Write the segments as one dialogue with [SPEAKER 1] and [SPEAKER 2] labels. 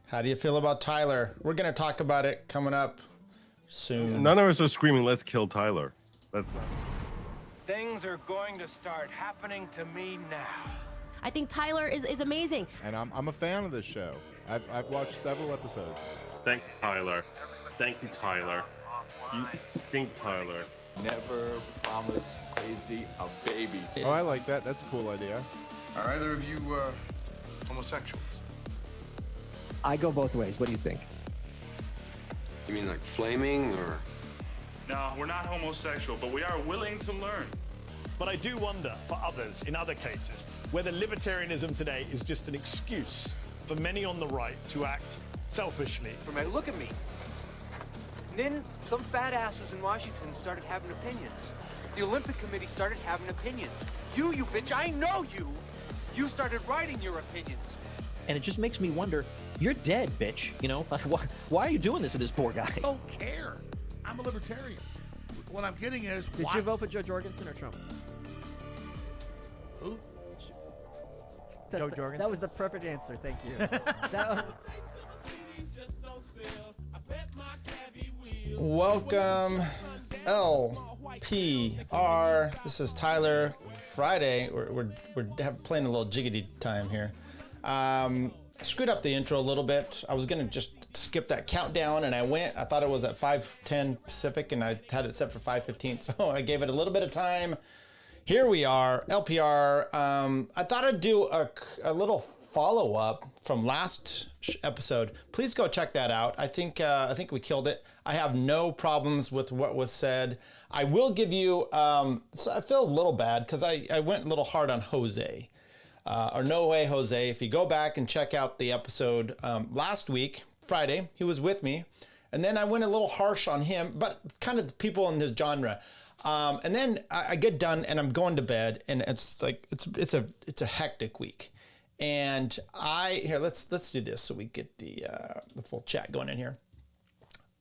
[SPEAKER 1] How do you feel about Tyler? We're going to talk about it coming up soon.
[SPEAKER 2] None of us are screaming, let's kill Tyler. That's not.
[SPEAKER 3] Things are going to start happening to me now.
[SPEAKER 4] I think Tyler is amazing.
[SPEAKER 5] And I'm a fan of this show. I've watched several episodes.
[SPEAKER 2] Thank you, Tyler. Thank you, Tyler. You stink, Tyler.
[SPEAKER 6] Never promise crazy a baby.
[SPEAKER 5] Oh, I like that. That's a cool idea.
[SPEAKER 7] Are either of you homosexuals?
[SPEAKER 8] I go both ways. What do you think?
[SPEAKER 9] You mean like flaming or?
[SPEAKER 10] No, we're not homosexual, but we are willing to learn.
[SPEAKER 11] But I do wonder, for others, in other cases, whether libertarianism today is just an excuse for many on the right to act selfishly.
[SPEAKER 12] Look at me. And then some fat asses in Washington started having opinions. The Olympic Committee started having opinions. You bitch, I know you! You started writing your opinions.
[SPEAKER 13] And it just makes me wonder, you're dead, bitch. You know, why are you doing this to this poor guy?
[SPEAKER 7] I don't care. I'm a libertarian. What I'm getting is,
[SPEAKER 8] Did you vote for Joe Jorgensen or Trump?
[SPEAKER 7] Who?
[SPEAKER 8] Joe Jorgensen. That was the perfect answer. Thank you.
[SPEAKER 1] Welcome, LPR. This is Tyler. Friday. We're playing a little jiggity time here. I screwed up the intro a little bit. I was gonna just skip that countdown, and I thought it was at 5:10 Pacific, and I had it set for 5:15, so I gave it a little bit of time. Here we are, LPR. I thought I'd do a little follow-up from last episode. Please go check that out. I think we killed it. I have no problems with what was said. I will give you, so I feel a little bad because I went a little hard on Jose. Or No Way Jose. If you go back and check out the episode last week, Friday, he was with me. And then I went a little harsh on him, but kind of the people in this genre. And then I get done and I'm going to bed, and it's like, it's a hectic week. And let's do this so we get the full chat going in here.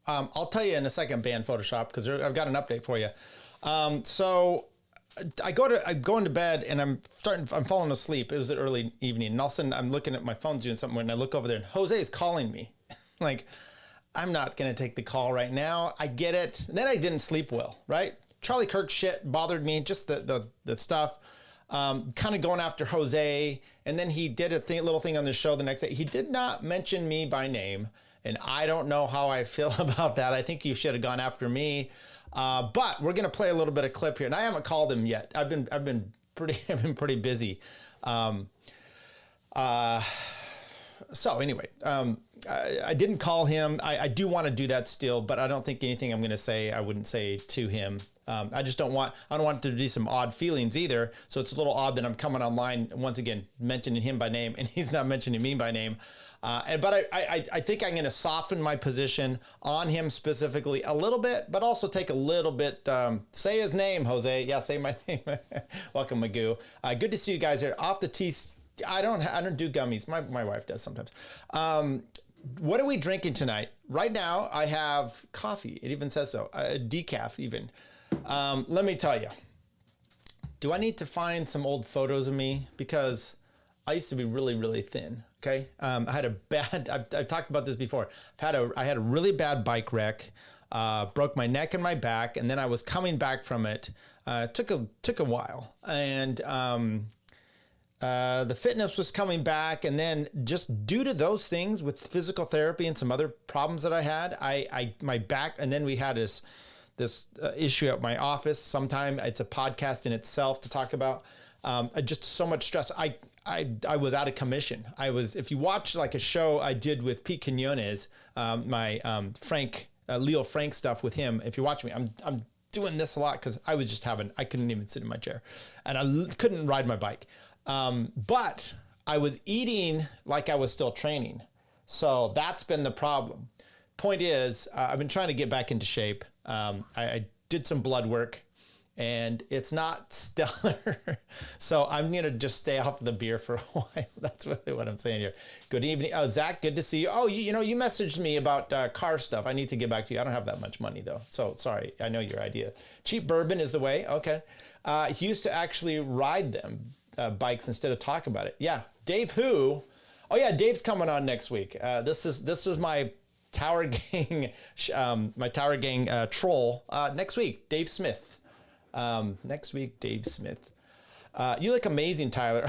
[SPEAKER 1] I'll tell you in a second, ban Photoshop, because I've got an update for you. So I'm going to bed and I'm falling asleep. It was an early evening, and all of a sudden I'm looking at my phone doing something, and I look over there and Jose is calling me. Like, I'm not gonna take the call right now. I get it. And then I didn't sleep well, right? Charlie Kirk shit bothered me, just the stuff. Kind of going after Jose, and then he did a little thing on the show the next day. He did not mention me by name, and I don't know how I feel about that. I think you should have gone after me. But we're gonna play a little bit of clip here, and I haven't called him yet. I've been pretty busy. So anyway, I didn't call him. I do want to do that still, but I don't think anything I'm gonna say I wouldn't say to him. I don't want there to be some odd feelings either. So it's a little odd that I'm coming online once again mentioning him by name, and he's not mentioning me by name. But I think I'm going to soften my position on him specifically a little bit, but also take a little bit, say his name, Jose. Yeah, say my name. Welcome, Magoo. Good to see you guys here. Off the tee. I don't do gummies. My wife does sometimes. What are we drinking tonight? Right now, I have coffee. It even says so. Decaf even. Let me tell you. Do I need to find some old photos of me? Because I used to be really, really thin. Okay, I had a bad. I've talked about this before. I had a really bad bike wreck. Broke my neck and my back, and then I was coming back from it. Took a while, and the fitness was coming back, and then just due to those things with physical therapy and some other problems that I had, my back, and then we had this issue at my office. Sometime it's a podcast in itself to talk about. Just so much stress. I was out of commission. If you watch like a show I did with Pete Quinones, my Leo Frank stuff with him, if you watch me, I'm doing this a lot because I couldn't even sit in my chair, and I couldn't ride my bike. But I was eating like I was still training. So that's been the problem. Point is, I've been trying to get back into shape. I did some blood work, and it's not stellar. So I'm going to just stay off the beer for a while. That's really what I'm saying here. Good evening. Oh, Zach, good to see you. Oh, you messaged me about car stuff. I need to get back to you. I don't have that much money, though. So sorry. I know your idea. Cheap bourbon is the way. Okay. He used to actually ride them bikes instead of talk about it. Yeah. Dave Who Oh yeah, Dave's coming on next week. This is my Tower Gang, troll next week. Dave Smith. Next week, Dave Smith. You look amazing, Tyler.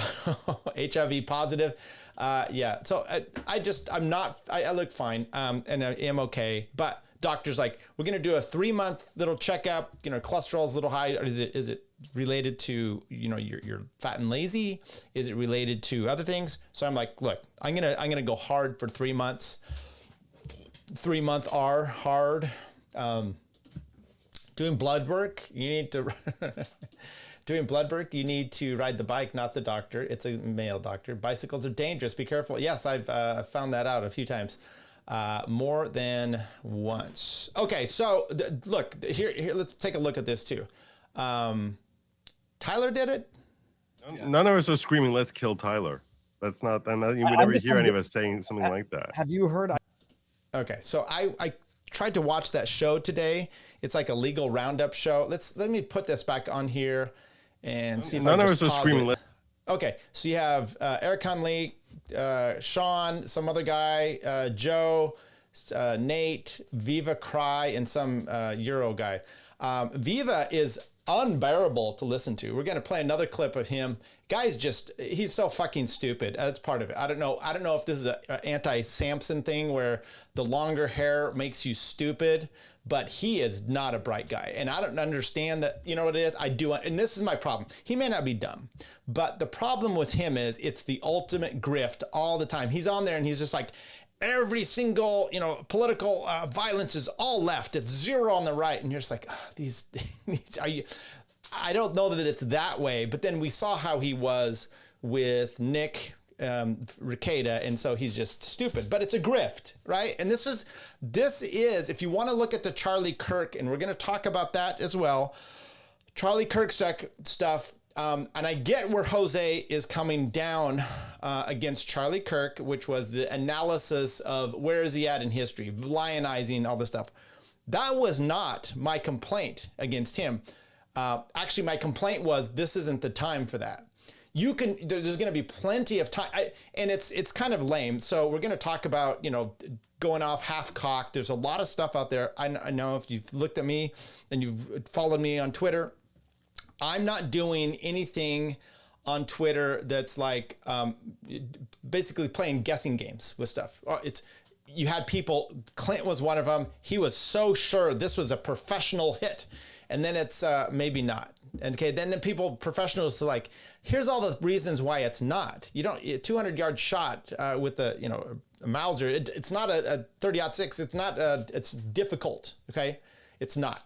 [SPEAKER 1] HIV positive. Yeah. So I look fine. And I am okay. But doctor's like, we're gonna do a 3-month little checkup. You know, cholesterol's a little high. Is it related to, you know, you're fat and lazy? Is it related to other things? So I'm like, look, I'm gonna go hard for 3 months. 3-month R hard. Doing blood work, you need to ride the bike, not the doctor. It's a male doctor. Bicycles are dangerous. Be careful. Yes, I've found that out a few times, more than once. Okay, so look here. Let's take a look at this too. Tyler did it.
[SPEAKER 2] None of us are screaming, "Let's kill Tyler." That's not. We never hear any of us saying something like that.
[SPEAKER 8] Have you heard?
[SPEAKER 1] Okay, so I tried to watch that show today. It's like a legal roundup show. Let me put this back on here and see if
[SPEAKER 2] none of us are screaming.
[SPEAKER 1] Okay, so you have Eric Hunley, Sean, some other guy, Joe, Nate, Viva Cry, and some Euro guy. Viva is unbearable to listen to. We're gonna play another clip of him. Guy's he's so fucking stupid. That's part of it. I don't know if this is an anti-Samson thing where the longer hair makes you stupid, but he is not a bright guy. And I don't understand that. You know what it is? I do. And this is my problem. He may not be dumb, but the problem with him is it's the ultimate grift all the time. He's on there and he's just like, every single, you know, political violence is all left. It's zero on the right. And you're just like, these are you? I don't know that it's that way. But then we saw how he was with Nick Rekieta, and so he's just stupid. But it's a grift, right? And this is if you want to look at the Charlie Kirk, and we're going to talk about that as well. Charlie Kirk stuff. And I get where Jose is coming down against Charlie Kirk, which was the analysis of where is he at in history, lionizing all this stuff. That was not my complaint against him. Actually, my complaint was this isn't the time for that. There's going to be plenty of time, and it's kind of lame. So we're going to talk about, you know, going off half-cocked. There's a lot of stuff out there. I know if you've looked at me and you've followed me on Twitter, I'm not doing anything on Twitter that's like basically playing guessing games with stuff. You had people, Clint was one of them. He was so sure this was a professional hit. And then it's maybe not. And okay, then the professionals are like, here's all the reasons why it's not. You don't, a 200-yard shot with a Mauser, it's not a 30-06. It's not, it's difficult, okay? It's not.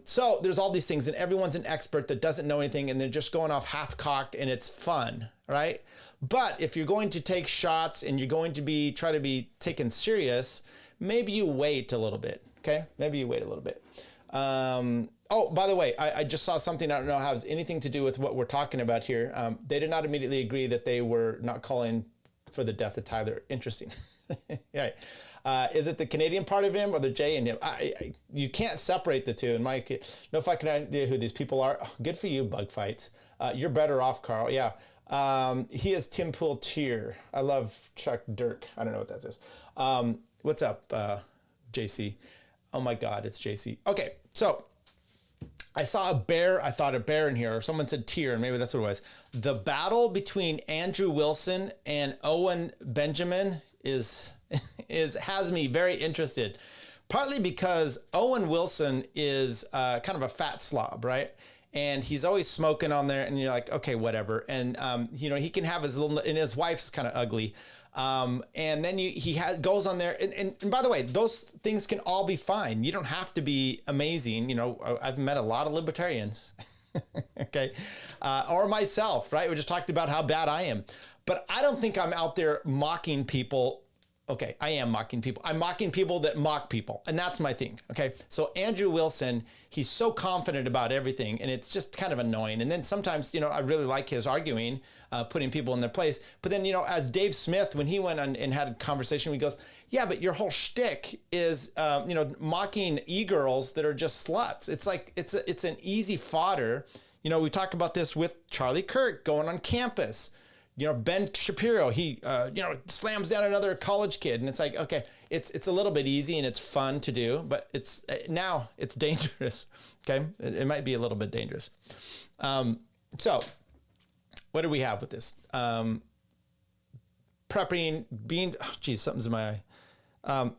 [SPEAKER 1] So there's all these things, and everyone's an expert that doesn't know anything, and they're just going off half-cocked, and it's fun, right? But if you're going to take shots and you're going to try to be taken serious, maybe you wait a little bit, okay? Maybe you wait a little bit. Oh, by the way, I just saw something I don't know has anything to do with what we're talking about here. They did not immediately agree that they were not calling for the death of Tyler. Interesting. Right. Is it the Canadian part of him or the J in him? You can't separate the two. And Mike, no fucking idea who these people are. Oh, good for you, Bug Fights. You're better off, Carl. Yeah. He is Tim Pool Tier. I love Chuck Dirk. I don't know what that is. What's up, JC? Oh my God, it's JC. Okay, so I saw a bear. I thought a bear in here, or someone said tier, and maybe that's what it was. The battle between Andrew Wilson and Owen Benjamin has me very interested. Partly because Owen Wilson is kind of a fat slob, right? And he's always smoking on there, and you're like, okay, whatever. And he can have his little, and his wife's kind of ugly. And then he goes on there, and by the way, those things can all be fine. You don't have to be amazing. I've met a lot of libertarians, okay, or myself, right? We just talked about how bad I am, but I don't think I'm out there mocking people. Okay, I am mocking people. I'm mocking people that mock people, and that's my thing. Okay, so Andrew Wilson, he's so confident about everything, and it's just kind of annoying. And then sometimes, I really like his arguing, putting people in their place. But then, as Dave Smith, when he went on and had a conversation, he goes, yeah, but your whole shtick is, mocking e-girls that are just sluts. It's like, it's an easy fodder. We talk about this with Charlie Kirk going on campus. Ben Shapiro, he slams down another college kid, and it's like, okay, it's a little bit easy and it's fun to do, but it's dangerous. Okay, it might be a little bit dangerous. So what do we have with this? Prepping, something's in my eye.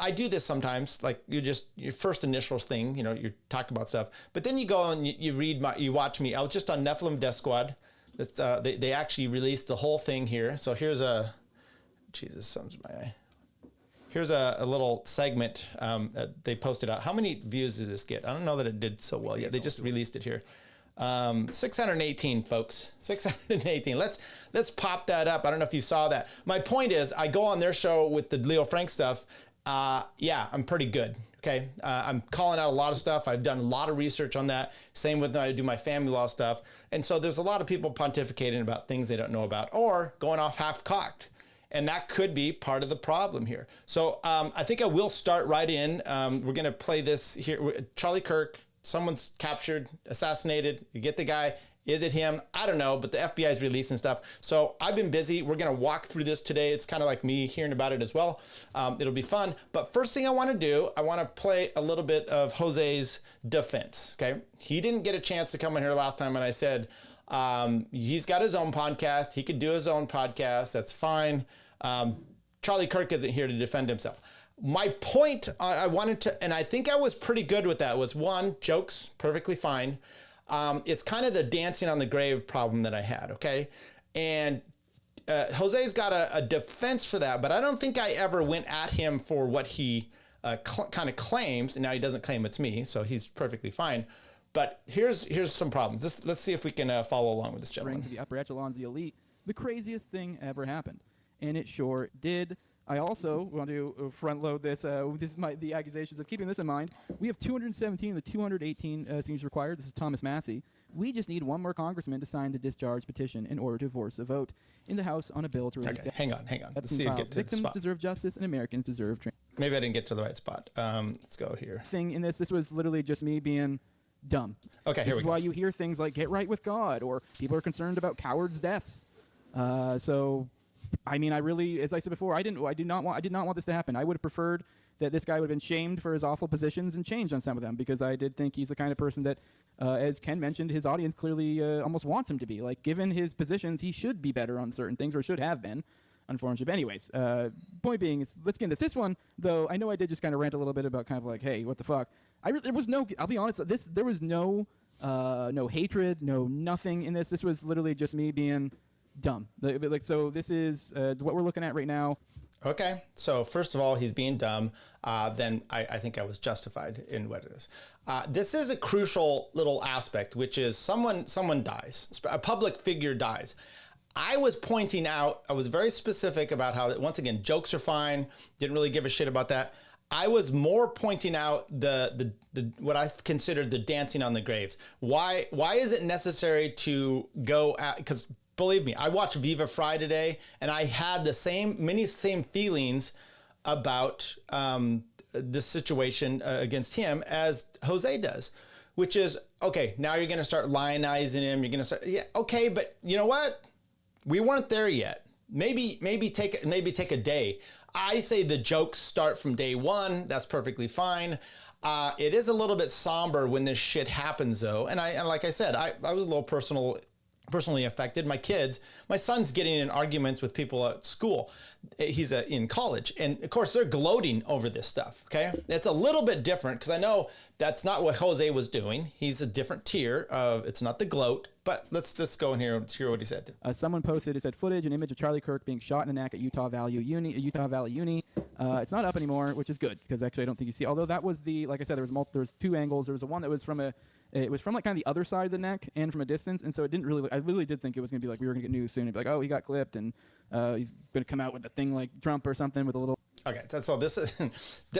[SPEAKER 1] I do this sometimes, like your first initial thing, you talk about stuff, but then you go and you watch me. I was just on Nephilim Death Squad. They actually released the whole thing here. So here's something's in my eye. Here's a little segment that they posted out. How many views did this get? I don't know that it did so well yet. They just released it here. 618 folks, 618. Let's pop that up. I don't know if you saw that. My point is, I go on their show with the Leo Frank stuff. I'm pretty good. Okay. I'm calling out a lot of stuff. I've done a lot of research on that. Same with when I do my family law stuff. And so there's a lot of people pontificating about things they don't know about or going off half cocked. And that could be part of the problem here. So I think I will start right in. We're going to play this here. Charlie Kirk, someone's captured, assassinated. You get the guy. Is it him? I don't know, but the FBI is releasing stuff. So I've been busy. We're going to walk through this today. It's kind of like me hearing about it as well. It'll be fun. But first thing I want to do, I want to play a little bit of Jose's defense. Okay. He didn't get a chance to come in here last time. And I said, he's got his own podcast. He could do his own podcast. That's fine. Charlie Kirk isn't here to defend himself. My point I wanted to, and I think I was pretty good with that, was one, jokes, perfectly fine. It's kind of the dancing on the grave problem that I had, okay? And Jose's got a defense for that, but I don't think I ever went at him for what he kind of claims, and now he doesn't claim it's me, so he's perfectly fine. But here's some problems. Let's see if we can follow along with this gentleman.
[SPEAKER 14] Bring to the upper echelons, the elite, the craziest thing ever happened. And it sure did. I also want to front load this. The accusations of keeping this in mind. We have 217 of the 218 signatures required. This is Thomas Massey. We just need one more congressman to sign the discharge petition in order to force a vote in the House on a bill to release.
[SPEAKER 1] Okay, hang on. Let's see if we get to the
[SPEAKER 14] Victims
[SPEAKER 1] spot.
[SPEAKER 14] deserve justice and Americans deserve training.
[SPEAKER 1] Maybe I didn't get to the right spot. Let's go here.
[SPEAKER 14] Thing in this was literally just me being dumb.
[SPEAKER 1] Okay, here we go.
[SPEAKER 14] This is why you hear things like "get right with God" or people are concerned about cowards' deaths. So. I mean, I really, as I said before, I did not want this to happen. I would have preferred that this guy would have been shamed for his awful positions and changed on some of them, because I did think he's the kind of person that, as Ken mentioned, his audience clearly almost wants him to be. Like, given his positions, he should be better on certain things, or should have been, unfortunately. But anyways, point being, let's get into this one, though. I know I did just kind of rant a little bit about kind of like, hey, what the fuck? There was no, I'll be honest, there was no hatred, nothing in this. This was literally just me being dumb. So this is what we're looking at right now.
[SPEAKER 1] Okay, so first of all, he's being dumb. Then I think I was justified in what it is. This is a crucial little aspect, which is someone dies, a public figure dies. I was pointing out, I was very specific about how, once again, jokes are fine. Didn't really give a shit about that. I was more pointing out the what I considered the dancing on the graves. Why is it necessary to go at, because believe me, I watched Viva Fry today, and I had many same feelings about the situation against him as Jose does, which is, okay, now you're going to start lionizing him. You're going to start, yeah, okay, but you know what? We weren't there yet. Maybe take a day. I say the jokes start from day one. That's perfectly fine. It is a little bit somber when this shit happens, though. And like I said, I was a little personally affected. My son's getting in arguments with people at school. He's in college. And of course they're gloating over this stuff. Okay. It's a little bit different, because I know that's not what Jose was doing. He's a different tier of, it's not the gloat, but let's go in here and hear what he said.
[SPEAKER 14] Someone posted, it said footage, an image of Charlie Kirk being shot in the neck at Utah Valley Uni. It's not up anymore, which is good, because actually I don't think you see, although that was like I said, there was two angles. There was one that was from like kind of the other side of the neck and from a distance, and so it didn't really. I really did think it was going to be like we were going to get news soon. It'd be like, oh, he got clipped, and he's going to come out with a thing like Trump or something with a little.
[SPEAKER 1] Okay, so this is.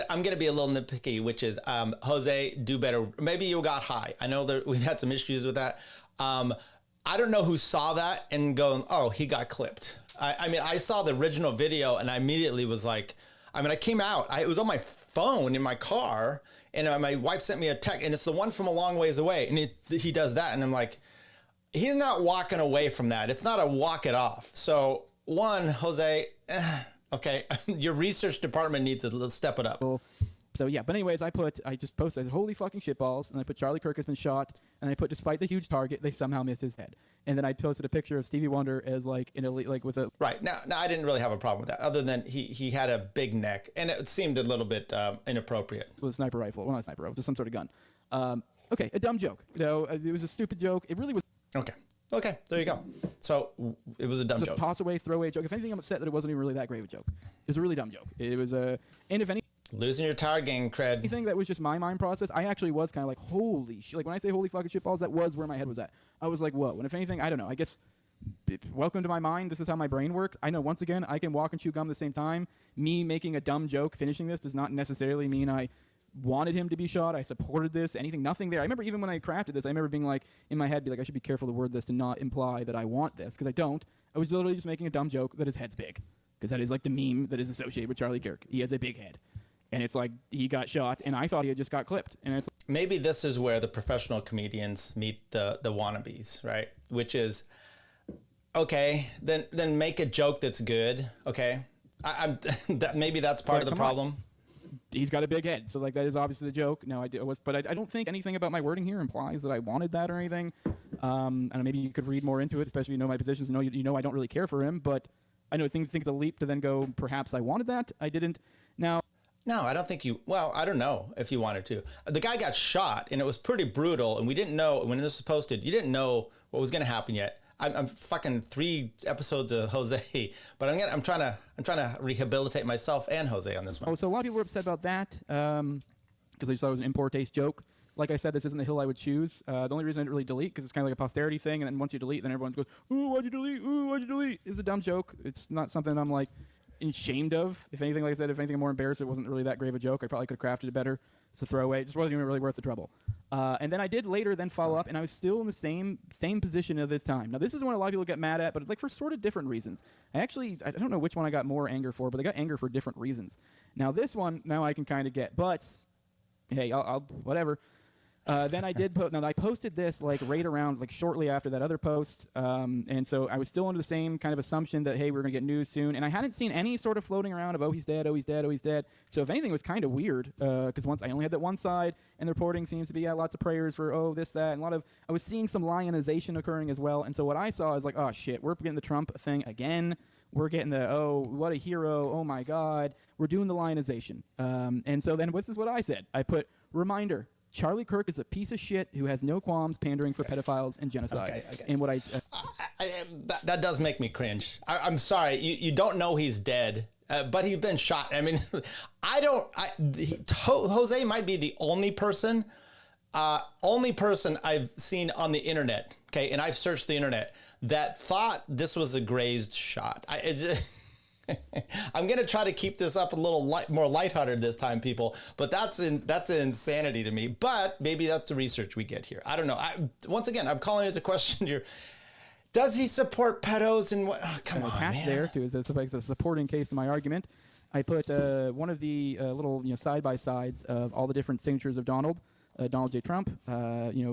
[SPEAKER 1] I'm going to be a little nitpicky, which is Jose, do better. Maybe you got high. I know that we've had some issues with that. I don't know who saw that and going, oh, he got clipped. I mean, I saw the original video and I immediately was like, I came out. It was on my phone in my car. And my wife sent me a text, and it's the one from a long ways away. And he does that. And I'm like, he's not walking away from that. It's not a walk it off. So one, Jose, okay, your research department needs to step it up.
[SPEAKER 14] So yeah, but anyways, I just posted, I said, holy fucking shitballs, and I put Charlie Kirk has been shot, and I put despite the huge target, they somehow missed his head. And then I posted a picture of Stevie Wonder as like in a like with a
[SPEAKER 1] right now. I didn't really have a problem with that, other than he had a big neck, and it seemed a little bit inappropriate.
[SPEAKER 14] With a sniper rifle, well, not a sniper rifle, just some sort of gun. Okay, a dumb joke. You know, it was a stupid joke. It really was.
[SPEAKER 1] Okay, there you go. So it was a dumb joke.
[SPEAKER 14] Toss away, throw away joke. If anything, I'm upset that it wasn't even really that great of a joke. It was a really dumb joke. It was and if any.
[SPEAKER 1] Losing your tower gang cred.
[SPEAKER 14] Anything that was just my mind process, I actually was kind of like, holy shit. Like when I say holy fucking shitballs, that was where my head was at. I was like, whoa. And if anything, I don't know. I guess, welcome to my mind. This is how my brain works. I know, once again, I can walk and chew gum at the same time. Me making a dumb joke, finishing this, does not necessarily mean I wanted him to be shot. I supported this. Nothing there. I remember even when I crafted this, I remember being like, in my head, I should be careful to word this to not imply that I want this, because I don't. I was literally just making a dumb joke that his head's big, because that is like the meme that is associated with Charlie Kirk. He has a big head. And it's like he got shot, and I thought he had just got clipped. And it's
[SPEAKER 1] maybe this is where the professional comedians meet the wannabes, right? Which is, okay, then make a joke that's good. Okay, maybe that's part of the problem.
[SPEAKER 14] He's got a big head, so like that is obviously the joke. No, but I don't think anything about my wording here implies that I wanted that or anything. And maybe you could read more into it, especially if you know my positions. You know I don't really care for him, but I know things it's a leap to then go, perhaps I wanted that. I didn't. Now.
[SPEAKER 1] No, I don't think you, well, I don't know if you wanted to. The guy got shot, and it was pretty brutal, and we didn't know, when this was posted, you didn't know what was going to happen yet. I'm fucking 3 episodes of Jose, but I'm trying to rehabilitate myself and Jose on this one.
[SPEAKER 14] Oh, so a lot of people were upset about that, because they just thought it was an in poor taste joke. Like I said, this isn't the hill I would choose. The only reason I didn't really delete, because it's kind of like a posterity thing, and then once you delete, then everyone goes, ooh, why'd you delete? Ooh, why'd you delete? It was a dumb joke. It's not something I'm like ashamed of. If anything, like I said, if anything, I'm more embarrassed. It wasn't really that great of a joke. I probably could have crafted it better. It's a throwaway. It just wasn't even really worth the trouble. And then I did later then follow up, and I was still in the same position at this time. Now, this is one a lot of people get mad at, but like for sort of different reasons. I don't know which one I got more anger for, but they got anger for different reasons. Now, this one, now I can kind of get, but hey, I'll whatever. Then I did I posted this like right around like shortly after that other post, and so I was still under the same kind of assumption that hey, we're gonna get news soon, and I hadn't seen any sort of floating around of oh he's dead, oh he's dead, oh he's dead. So if anything, it was kind of weird because once I only had that one side, and the reporting seems to be lots of prayers for oh this that, and I was seeing some lionization occurring as well, and so what I saw is like oh shit, we're getting the Trump thing again. We're getting the, oh, what a hero, oh my God. We're doing the lionization. And so then this is what I said. I put, reminder, Charlie Kirk is a piece of shit who has no qualms pandering for pedophiles and genocide. Okay. And what
[SPEAKER 1] that does make me cringe. I'm sorry, you don't know he's dead, but he's been shot. I mean, Jose might be the only person I've seen on the internet, okay, and I've searched the internet, that thought this was a grazed shot. I'm going to try to keep this up a little more lighthearted this time, people, but that's insanity to me. But maybe that's the research we get here. I don't know. Once again, I'm calling it the question here. Does he support pedos and what? Oh, come on, man.
[SPEAKER 14] There too is a supporting case to my argument. I put one of the little side-by-sides of all the different signatures of Donald J. Trump,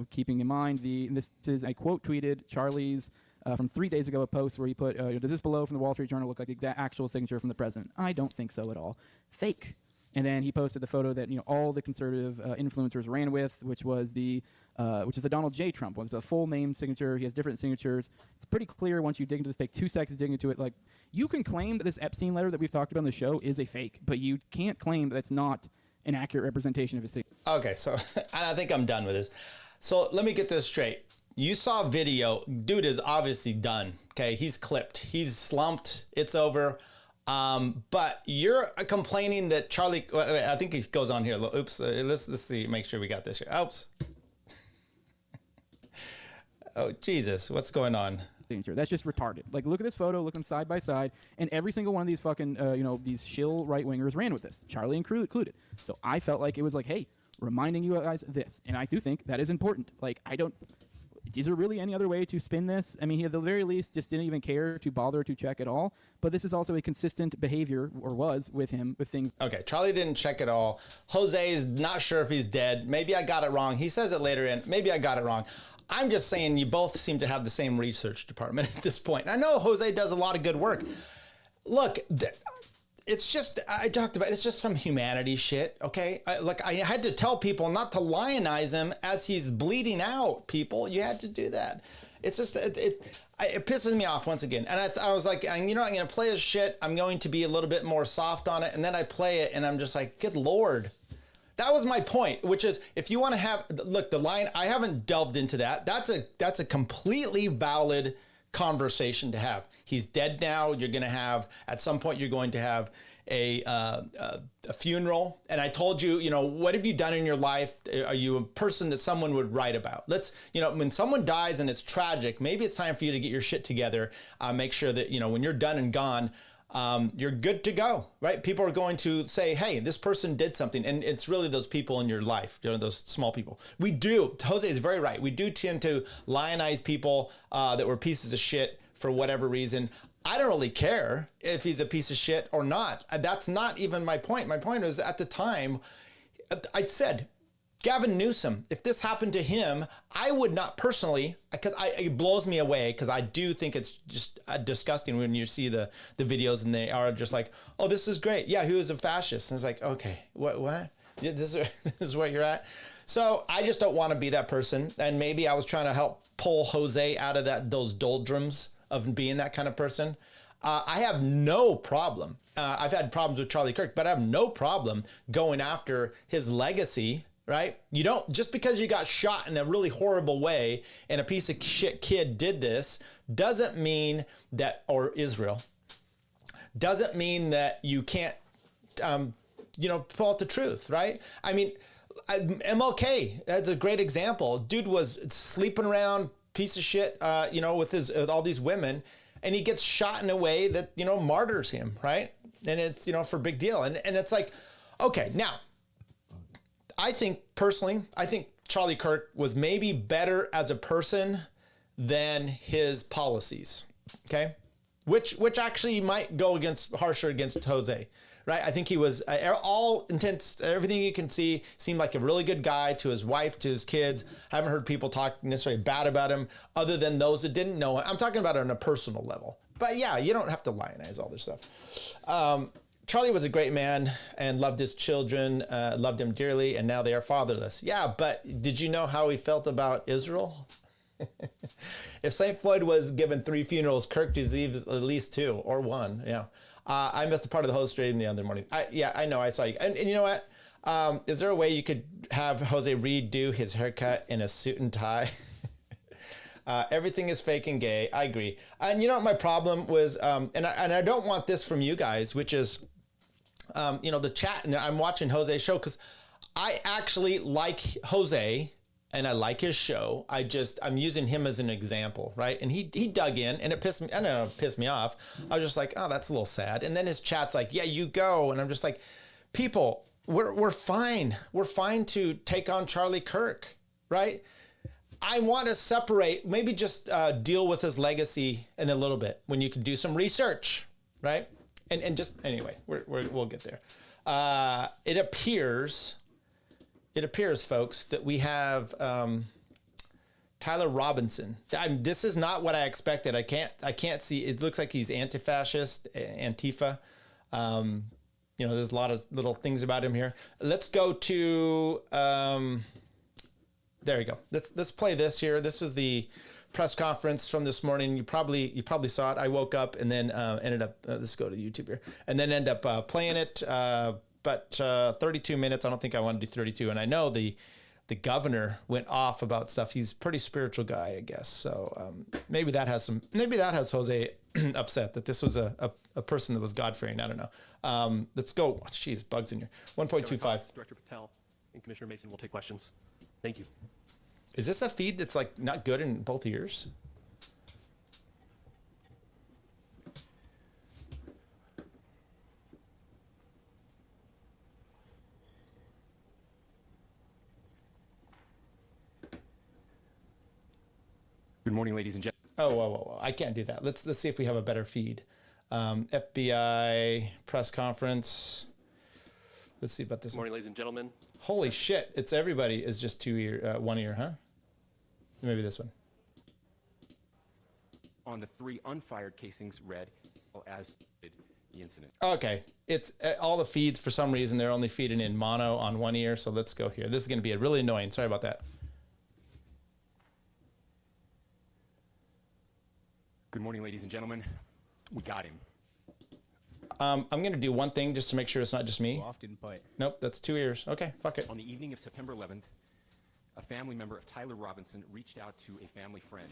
[SPEAKER 14] keeping in mind this is a quote tweeted Charlie's from 3 days ago, a post where he put, does this below from the Wall Street Journal look like the actual signature from the president? I don't think so at all. Fake. And then he posted the photo that all the conservative influencers ran with, which is the Donald J. Trump one. It's a full name signature. He has different signatures. It's pretty clear once you dig into this. Take 2 seconds digging into it. Like you can claim that this Epstein letter that we've talked about on the show is a fake, but you can't claim that it's not an accurate representation of his signature.
[SPEAKER 1] Okay, so I think I'm done with this. So let me get this straight. You saw video. Dude is obviously done. Okay, he's clipped. He's slumped. It's over. But you're complaining that Charlie. Wait, I think he goes on here. Oops. Let's see. Make sure we got this here. Oops. Oh Jesus, what's going on?
[SPEAKER 14] That's just retarded. Like, look at this photo. Look them side by side, and every single one of these fucking, these shill right wingers ran with this. Charlie included. So I felt like it was like, hey, reminding you guys of this, and I do think that is important. Like, I don't. Is there really any other way to spin this? I mean, he at the very least just didn't even care to bother to check at all. But this is also a consistent behavior, or was, with him, with things.
[SPEAKER 1] Okay, Charlie didn't check at all. Jose is not sure if he's dead. Maybe I got it wrong. He says it later in. Maybe I got it wrong. I'm just saying you both seem to have the same research department at this point. I know Jose does a lot of good work. Look, it's just, I talked about, it's just some humanity shit, okay? I had to tell people not to lionize him as he's bleeding out, people. You had to do that. It's just, it pisses me off once again. And I was like, you know, I'm going to play his shit. I'm going to be a little bit more soft on it. And then I play it and I'm just like, good Lord. That was my point, which is if you want to have, look, the line, I haven't delved into that. That's a completely valid conversation to have. He's dead now. You're going to have, at some point, you're going to have a funeral. And I told you, you know, what have you done in your life? Are you a person that someone would write about? Let's, you know, when someone dies and it's tragic, maybe it's time for you to get your shit together. Make sure that, you know, when you're done and gone, you're good to go, right? People are going to say, hey, this person did something. And it's really those people in your life, you know, those small people. We do, Jose is very right. We do tend to lionize people that were pieces of shit for whatever reason. I don't really care if he's a piece of shit or not. That's not even my point. My point was at the time, I said, Gavin Newsom, if this happened to him, I would not personally, because it blows me away, because I do think it's just disgusting when you see the videos and they are just like, oh, this is great. Yeah, he was a fascist. And it's like, okay, what? Yeah, this is where you're at. So I just don't want to be that person. And maybe I was trying to help pull Jose out of those doldrums of being that kind of person. I have no problem. I've had problems with Charlie Kirk, but I have no problem going after his legacy, right? You don't, just because you got shot in a really horrible way and a piece of shit kid did this, doesn't mean that, or Israel, doesn't mean that you can't, you know, pull out the truth, right? I mean, MLK, that's a great example. Dude was sleeping around, piece of shit, you know, with all these women, and he gets shot in a way that, you know, martyrs him, right? And it's, you know, for a big deal. And it's like, okay, now, I think personally, Charlie Kirk was maybe better as a person than his policies, okay? Which actually might go harsher against Jose, right? I think he was, all intents, everything you can see, seemed like a really good guy to his wife, to his kids. I haven't heard people talk necessarily bad about him other than those that didn't know him. I'm talking about it on a personal level. But yeah, you don't have to lionize all this stuff. Charlie was a great man and loved his children, loved him dearly, and now they are fatherless. Yeah, but did you know how he felt about Israel? If St. Floyd was given 3 funerals, Kirk deserves at least 2 or 1, yeah. I missed a part of the host stream the other morning. Yeah, I know, I saw you. And you know what? Is there a way you could have Jose redo his haircut in a suit and tie? Everything is fake and gay. I agree. And you know what my problem was? And I don't want this from you guys, which is, you know, the chat. And I'm watching Jose's show because I actually like Jose and I like his show. I'm using him as an example, right? And he dug in and it pissed me, I don't know, it pissed me off. I was just like, oh, that's a little sad. And then his chat's like, yeah, you go. And I'm just like, people, we're fine. We're fine to take on Charlie Kirk, right? I want to separate, maybe just deal with his legacy in a little bit when you can do some research, right? And just, anyway, we'll get there. It appears, folks, that we have Tyler Robinson. This is not what I expected. I can't see. It looks like he's anti-fascist, Antifa. You know, there's a lot of little things about him here. Let's go to. There you go. Let's play this here. This was the press conference from this morning. You probably saw it. I woke up and then ended up. Let's go to YouTube here, and then end up playing it. But 32 minutes. I don't think I want to do 32. And I know the governor went off about stuff. He's a pretty spiritual guy, I guess. So maybe that has Jose upset that this was a person that was God-fearing. I don't know. Let's go. Oh, jeez, bugs in here. 1.25.
[SPEAKER 15] Director Patel and Commissioner Mason will take questions. Thank you.
[SPEAKER 1] Is this a feed that's like not good in both ears?
[SPEAKER 15] Good morning, ladies and gentlemen.
[SPEAKER 1] Oh, whoa. I can't do that. Let's see if we have a better feed. FBI press conference. Let's see about this.
[SPEAKER 15] Good morning, ladies and gentlemen.
[SPEAKER 1] Holy shit! It's everybody is just 1 ear, huh? Maybe this one.
[SPEAKER 15] On the 3 unfired casings read as did the incident.
[SPEAKER 1] Okay, it's all the feeds for some reason they're only feeding in mono on one ear. So let's go here. This is going to be really annoying. Sorry about that.
[SPEAKER 15] Good morning, ladies and gentlemen. We got him.
[SPEAKER 1] I'm going to do one thing just to make sure it's not just me.
[SPEAKER 16] Often put.
[SPEAKER 1] Nope, that's 2 ears. Okay, fuck it.
[SPEAKER 15] On the evening of September 11th, a family member of Tyler Robinson reached out to a family friend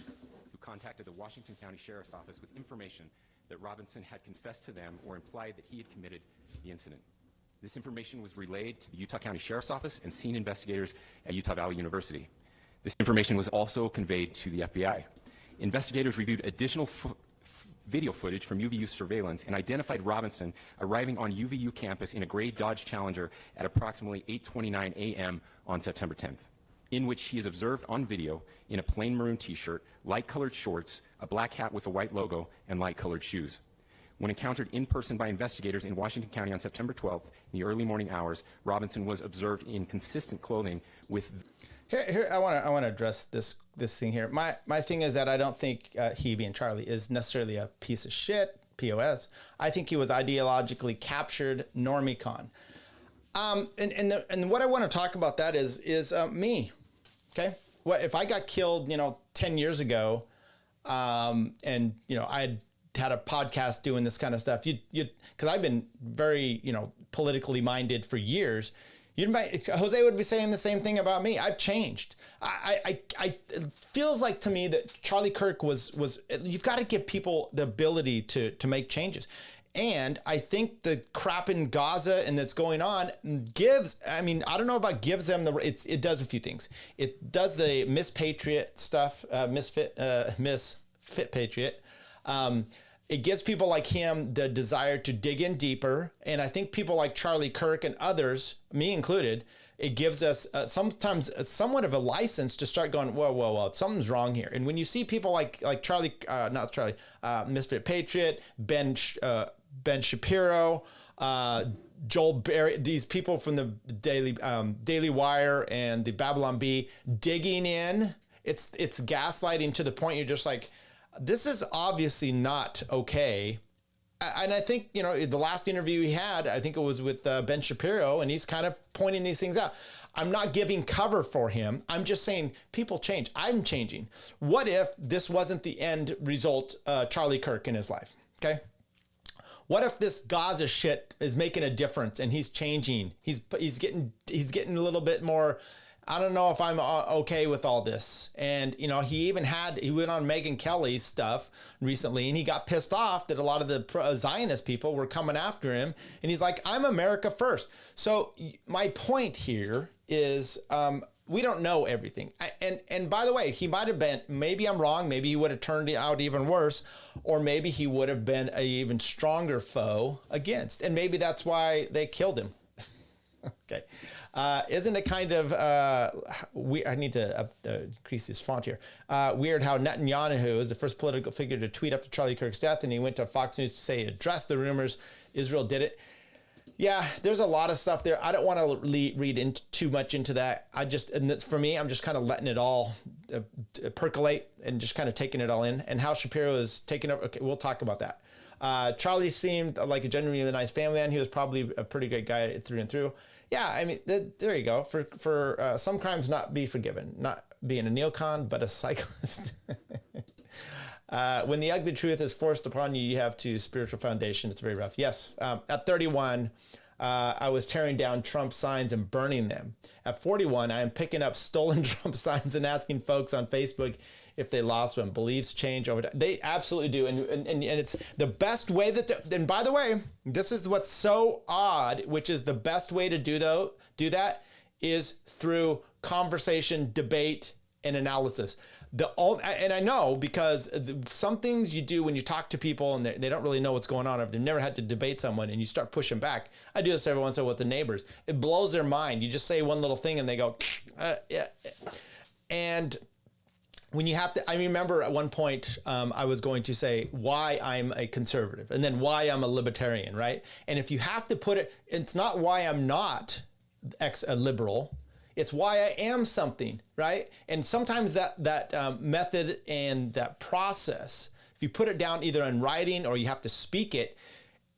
[SPEAKER 15] who contacted the Washington County Sheriff's Office with information that Robinson had confessed to them or implied that he had committed the incident. This information was relayed to the Utah County Sheriff's Office and scene investigators at Utah Valley University. This information was also conveyed to the FBI. Investigators reviewed additional video footage from UVU surveillance and identified Robinson arriving on UVU campus in a gray Dodge Challenger at approximately 8:29 a.m. on September 10th, in which he is observed on video in a plain maroon t-shirt, light-colored shorts, a black hat with a white logo, and light-colored shoes. When encountered in person by investigators in Washington County on September 12th, in the early morning hours, Robinson was observed in consistent clothing with...
[SPEAKER 1] Here, I want to address this thing here. My thing is that I don't think he, being Charlie, is necessarily a piece of shit, POS. I think he was ideologically captured normie-con. And what I want to talk about that is me. Okay, what if I got killed, 10 years ago, and I had a podcast doing this kind of stuff. Because I've been very politically minded for years. Jose would be saying the same thing about me. I've changed. It feels like to me that Charlie Kirk was. You've got to give people the ability to make changes. And I think the crap in Gaza and that's going on gives, I don't know about gives them it does a few things. It does the mispatriot stuff, misfit patriot. It gives people like him the desire to dig in deeper. And I think people like Charlie Kirk and others, me included, it gives us sometimes somewhat of a license to start going, whoa, something's wrong here. And when you see people like Charlie, Misfit Patriot, Ben Shapiro, Joel Barry, these people from the Daily Wire and the Babylon Bee digging in, it's gaslighting to the point you're just like, this is obviously not okay. And I think, the last interview he had, I think it was with Ben Shapiro, and he's kind of pointing these things out. I'm not giving cover for him. I'm just saying people change. I'm changing. What if this wasn't the end result, Charlie Kirk in his life? Okay. What if this Gaza shit is making a difference and he's changing? He's getting a little bit more. I don't know if I'm okay with all this. And, he went on Megyn Kelly's stuff recently and he got pissed off that a lot of the Zionist people were coming after him. And he's like, I'm America first. So my point here is we don't know everything. And by the way, he might have been, maybe I'm wrong. Maybe he would have turned out even worse, or maybe he would have been an even stronger foe against. And maybe that's why they killed him. Okay. Isn't it kind of I need to increase this font here. Weird how Netanyahu is the first political figure to tweet after Charlie Kirk's death, and he went to Fox News to say address the rumors Israel did it. Yeah, there's a lot of stuff there. I don't want to read too much into that. For me, I'm just kind of letting it all percolate and just kind of taking it all in. And how Shapiro is taking over. Okay, we'll talk about that. Charlie seemed like a genuinely nice family man. He was probably a pretty good guy through and through. Yeah, there you go. For some crimes not be forgiven. Not being a neocon, but a cyclist. When the ugly truth is forced upon you, you have to spiritual foundation. It's very rough. Yes. At 31, I was tearing down Trump signs and burning them. At 41, I am picking up stolen Trump signs and asking folks on Facebook if they lost one. Beliefs change over time. They absolutely do. And it's the best way and by the way, this is what's so odd, which is the best way to do that is through conversation, debate, and analysis. And I know because some things you do when you talk to people and they don't really know what's going on, or they've never had to debate someone and you start pushing back. I do this every once in a while with the neighbors. It blows their mind. You just say one little thing and they go, yeah. And when you have to, I remember at one point I was going to say why I'm a conservative and then why I'm a libertarian, right? And if you have to put it, it's not why I'm not a liberal. It's why I am something, right? And sometimes that method and that process, if you put it down either in writing or you have to speak it,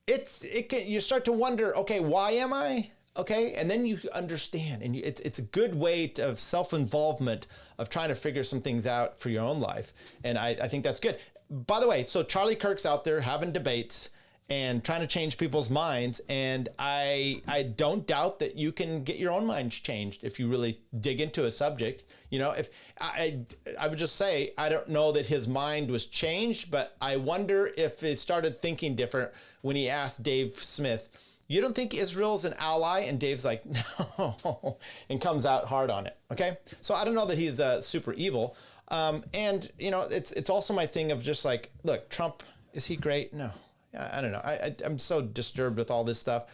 [SPEAKER 1] you start to wonder, okay, why am I? Okay, and then you understand, and it's a good way of self-involvement of trying to figure some things out for your own life, and I think that's good. By the way, so Charlie Kirk's out there having debates and trying to change people's minds, and I don't doubt that you can get your own minds changed if you really dig into a subject. You know, if I would just say, I don't know that his mind was changed, but I wonder if it started thinking different when he asked Dave Smith, "You don't think Israel's an ally?" And Dave's like, "No," and comes out hard on it. Okay, so I don't know that he's super evil. And you know, it's also my thing of just like, look, Trump, is he great? No, I don't know. I'm so disturbed with all this stuff.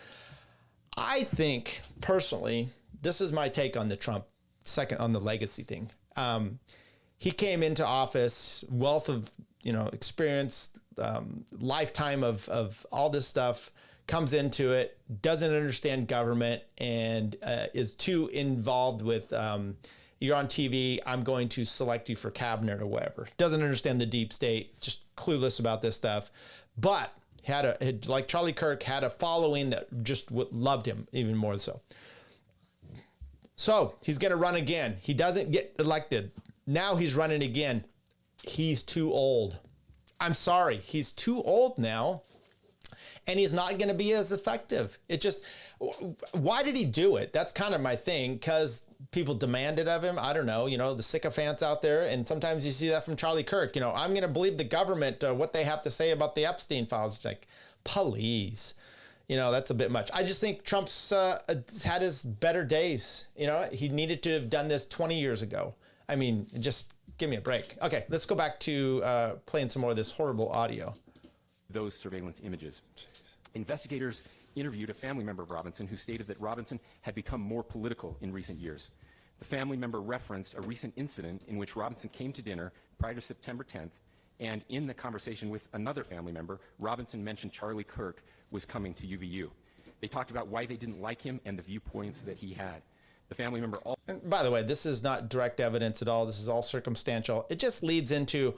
[SPEAKER 1] I think personally, this is my take on the Trump. Second, on the legacy thing. He came into office, wealth of experience, lifetime of all this stuff. Comes into it, doesn't understand government, and is too involved with, you're on TV, I'm going to select you for cabinet or whatever. Doesn't understand the deep state, just clueless about this stuff. But like Charlie Kirk, had a following that just loved him even more so. So he's going to run again. He doesn't get elected. Now he's running again. He's too old. I'm sorry, he's too old now. And he's not going to be as effective. Why did he do it? That's kind of my thing, because people demanded of him. I don't know, the sycophants out there. And sometimes you see that from Charlie Kirk. I'm going to believe the government, what they have to say about the Epstein files. It's like, please, that's a bit much. I just think Trump's had his better days. He needed to have done this 20 years ago. I mean, just give me a break. Okay, let's go back to playing some more of this horrible audio.
[SPEAKER 15] Those surveillance images. Investigators interviewed a family member of Robinson who stated that Robinson had become more political in recent years. The family member referenced a recent incident in which Robinson came to dinner prior to September 10th, and in the conversation with another family member, Robinson mentioned Charlie Kirk was coming to UVU. They talked about why they didn't like him and the viewpoints that he had. The family member also...
[SPEAKER 1] And by the way, this is not direct evidence at all. This is all circumstantial. It just leads into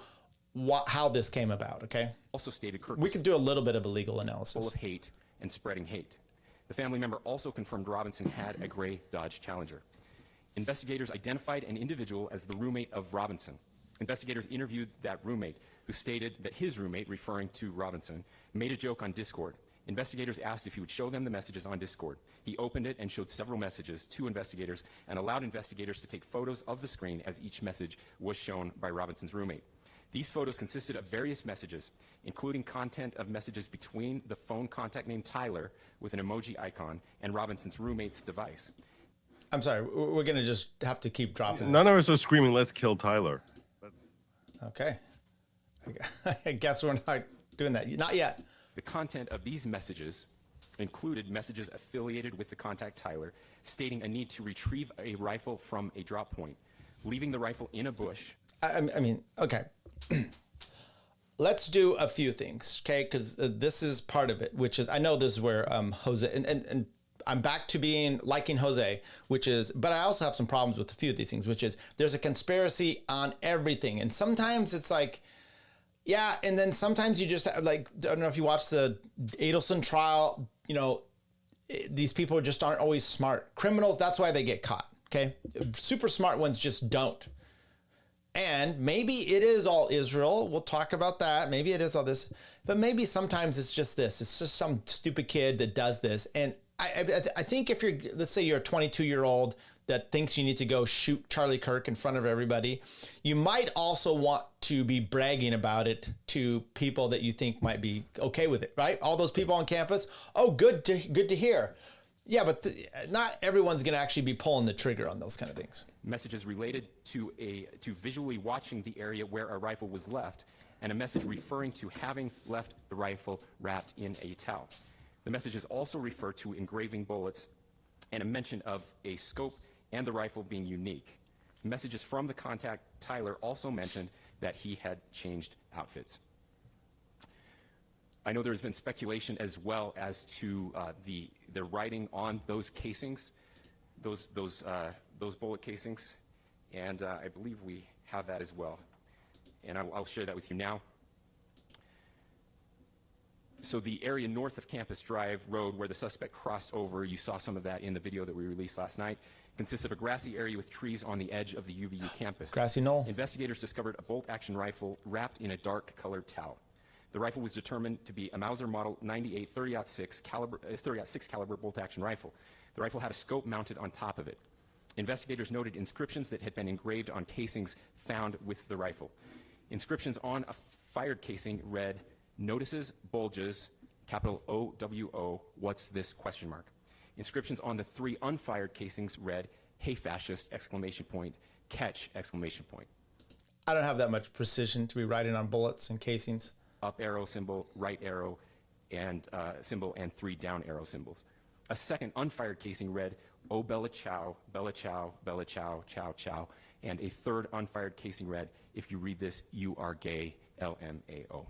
[SPEAKER 1] how this came about, okay?
[SPEAKER 15] Also stated Kirk
[SPEAKER 1] we could do a little bit of a legal analysis.
[SPEAKER 15] Full of hate and spreading hate. The family member also confirmed Robinson had a gray Dodge Challenger. Investigators identified an individual as the roommate of Robinson. Investigators interviewed that roommate, who stated that his roommate, referring to Robinson, made a joke on Discord. Investigators asked if he would show them the messages on Discord. He opened it and showed several messages to investigators and allowed investigators to take photos of the screen as each message was shown by Robinson's roommate. These photos consisted of various messages, including content of messages between the phone contact named Tyler with an emoji icon and Robinson's roommate's device.
[SPEAKER 1] I'm sorry, we're going to just have to keep dropping this.
[SPEAKER 2] None of us are screaming, "Let's kill Tyler."
[SPEAKER 1] Okay. I guess we're not doing that. Not yet.
[SPEAKER 15] The content of these messages included messages affiliated with the contact Tyler, stating a need to retrieve a rifle from a drop point, leaving the rifle in a bush.
[SPEAKER 1] I mean, okay. Let's do a few things, okay? Because this is part of it, which is, I know this is where Jose, and I'm back to liking Jose, but I also have some problems with a few of these things, which is there's a conspiracy on everything. And sometimes it's like, yeah, and then sometimes you just like, I don't know if you watched the Adelson trial, these people just aren't always smart. Criminals, that's why they get caught, okay? Super smart ones just don't. And maybe it is all Israel. We'll talk about that. Maybe it is all this, but maybe sometimes it's just this. It's just some stupid kid that does this. And I think if let's say you're a 22-year-old that thinks you need to go shoot Charlie Kirk in front of everybody, you might also want to be bragging about it to people that you think might be okay with it, right? All those people on campus. Oh, good to hear. Yeah, but not everyone's going to actually be pulling the trigger on those kind of things.
[SPEAKER 15] Messages related to visually watching the area where a rifle was left, and a message referring to having left the rifle wrapped in a towel. The messages also refer to engraving bullets and a mention of a scope and the rifle being unique. Messages from the contact Tyler also mentioned that he had changed outfits. I know there's been speculation as well as to the writing on those casings, those those bullet casings, and I believe we have that as well. And I'll share that with you now. So the area north of Campus Drive Road where the suspect crossed over, you saw some of that in the video that we released last night, consists of a grassy area with trees on the edge of the UVU campus.
[SPEAKER 1] Grassy knoll.
[SPEAKER 15] Investigators discovered a bolt-action rifle wrapped in a dark-colored towel. The rifle was determined to be a Mauser Model 98 30-06 caliber bolt-action rifle. The rifle had a scope mounted on top of it. Investigators noted inscriptions that had been engraved on casings found with the rifle. Inscriptions on a fired casing read, "Notices, bulges, capital OWO, what's this, question mark." Inscriptions on the 3 unfired casings read, "Hey fascist, exclamation point, catch, exclamation point."
[SPEAKER 1] I don't have that much precision to be writing on bullets and casings.
[SPEAKER 15] Up arrow symbol, right arrow and symbol, and 3 down arrow symbols. A second unfired casing read, "Oh Bella Chow, Bella Chow, Bella Chow, Chow Chow," and a third unfired casing read, "If you read this, you are gay, LMAO."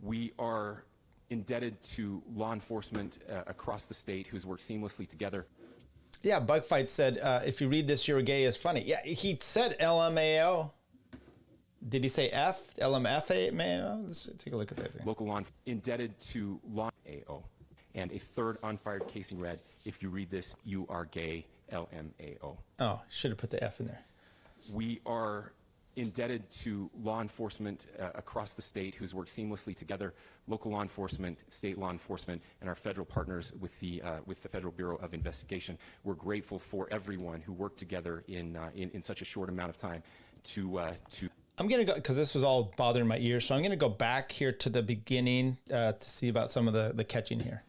[SPEAKER 15] We are indebted to law enforcement across the state who's worked seamlessly together.
[SPEAKER 1] Yeah, Bugfight said, if you read this, you're gay is funny. Yeah, he said LMAO. Did he say F? LMFAO? Let's take a look at that thing.
[SPEAKER 15] Local law indebted to law AO. And a third unfired casing read, "If you read this, you are gay, LMAO."
[SPEAKER 1] Oh, should have put the F in there.
[SPEAKER 15] We are indebted to law enforcement across the state who's worked seamlessly together, local law enforcement, state law enforcement, and our federal partners with the Federal Bureau of Investigation. We're grateful for everyone who worked together in such a short amount of time to
[SPEAKER 1] I'm going to go, because this was all bothering my ears, so I'm going to go back here to the beginning to see about some of the catching here.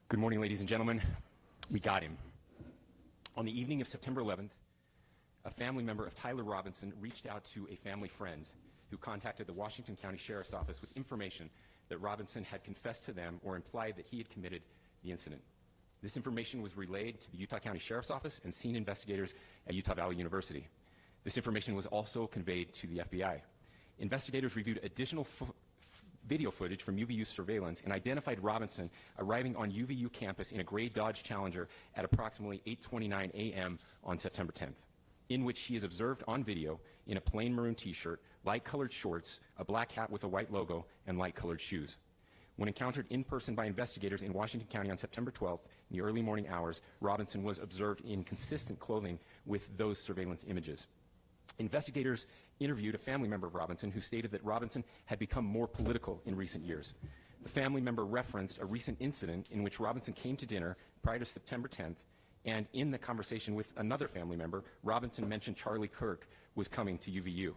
[SPEAKER 15] Good morning, ladies and gentlemen. We got him. On the evening of September 11th, a family member of Tyler Robinson reached out to a family friend who contacted the Washington County Sheriff's Office with information that Robinson had confessed to them or implied that he had committed the incident. This information was relayed to the Utah County Sheriff's Office and scene investigators at Utah Valley University. This information was also conveyed to the FBI. Investigators reviewed additional video footage from UVU surveillance and identified Robinson arriving on UVU campus in a gray Dodge Challenger at approximately 8:29 a.m. on September 10th, in which he is observed on video in a plain maroon t-shirt, light-colored shorts, a black hat with a white logo, and light-colored shoes. When encountered in person by investigators in Washington County on September 12th, in the early morning hours, Robinson was observed in consistent clothing with those surveillance images. Investigators interviewed a family member of Robinson who stated that Robinson had become more political in recent years. The family member referenced a recent incident in which Robinson came to dinner prior to September 10th, and in the conversation with another family member, Robinson mentioned Charlie Kirk was coming to UVU.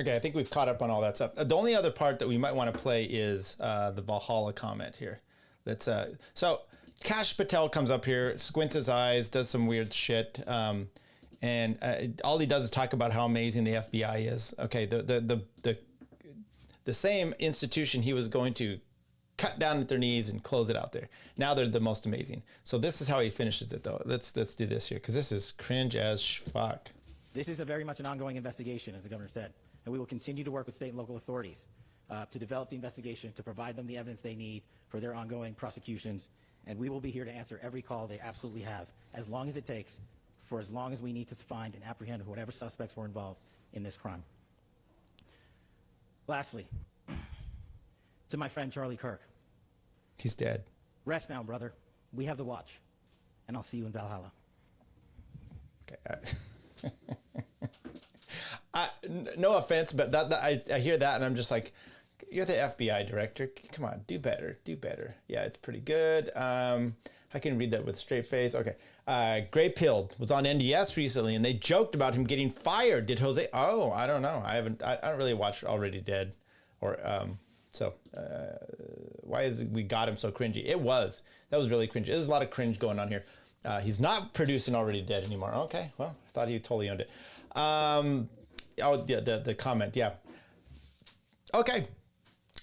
[SPEAKER 1] Okay, I think we've caught up on all that stuff. The only other part that we might want to play is the Valhalla comment here. That's so Kash Patel comes up here, squints his eyes, does some weird shit. And all he does is talk about how amazing the FBI is. Okay, the same institution he was going to cut down at their knees and close it out there. Now they're the most amazing. So this is how he finishes it, though. Let's do this here, because this is cringe as fuck.
[SPEAKER 16] This is very much an ongoing investigation, as the governor said, and we will continue to work with state and local authorities to develop the investigation, to provide them the evidence they need for their ongoing prosecutions, and we will be here to answer every call they absolutely have, as long as it takes, for as long as we need to find and apprehend whatever suspects were involved in this crime. Lastly, to my friend Charlie Kirk.
[SPEAKER 1] He's dead.
[SPEAKER 16] Rest now, brother. We have the watch, and I'll see you in Valhalla.
[SPEAKER 1] Okay. No offense, but I hear that and I'm just like, you're the FBI director. Come on, do better, do better. Yeah, it's pretty good. I can read that with a straight face. Okay. Gray Pilled was on NDS recently and they joked about him getting fired. Did Jose? Oh, I don't know. I don't really watch Already Dead or, why is we got him so cringy? That was really cringy. There's a lot of cringe going on here. He's not producing Already Dead anymore. Okay. Well, I thought he totally owned it. The comment. Yeah. Okay.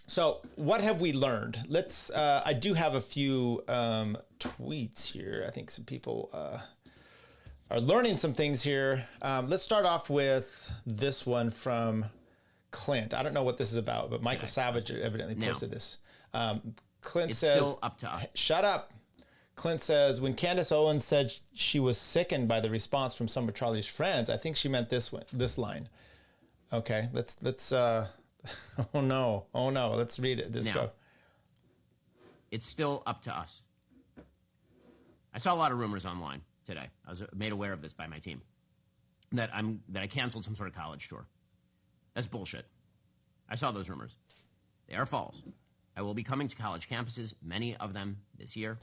[SPEAKER 1] So what have we learned? Let's, I do have a few tweets here. I think some people are learning some things here. Let's start off with this one from Clint. I don't know what this is about, but Michael Savage evidently posted this. Clint
[SPEAKER 17] it's
[SPEAKER 1] says,
[SPEAKER 17] still up to us.
[SPEAKER 1] Shut up. Clint says, when Candace Owens said she was sickened by the response from some of Charlie's friends, I think she meant this line. Okay, let's oh no, let's read it. Just go.
[SPEAKER 17] It's still up to us. I saw a lot of rumors online today. I was made aware of this by my team that I canceled some sort of college tour. That's bullshit. I saw those rumors. They are false. I will be coming to college campuses, many of them this year.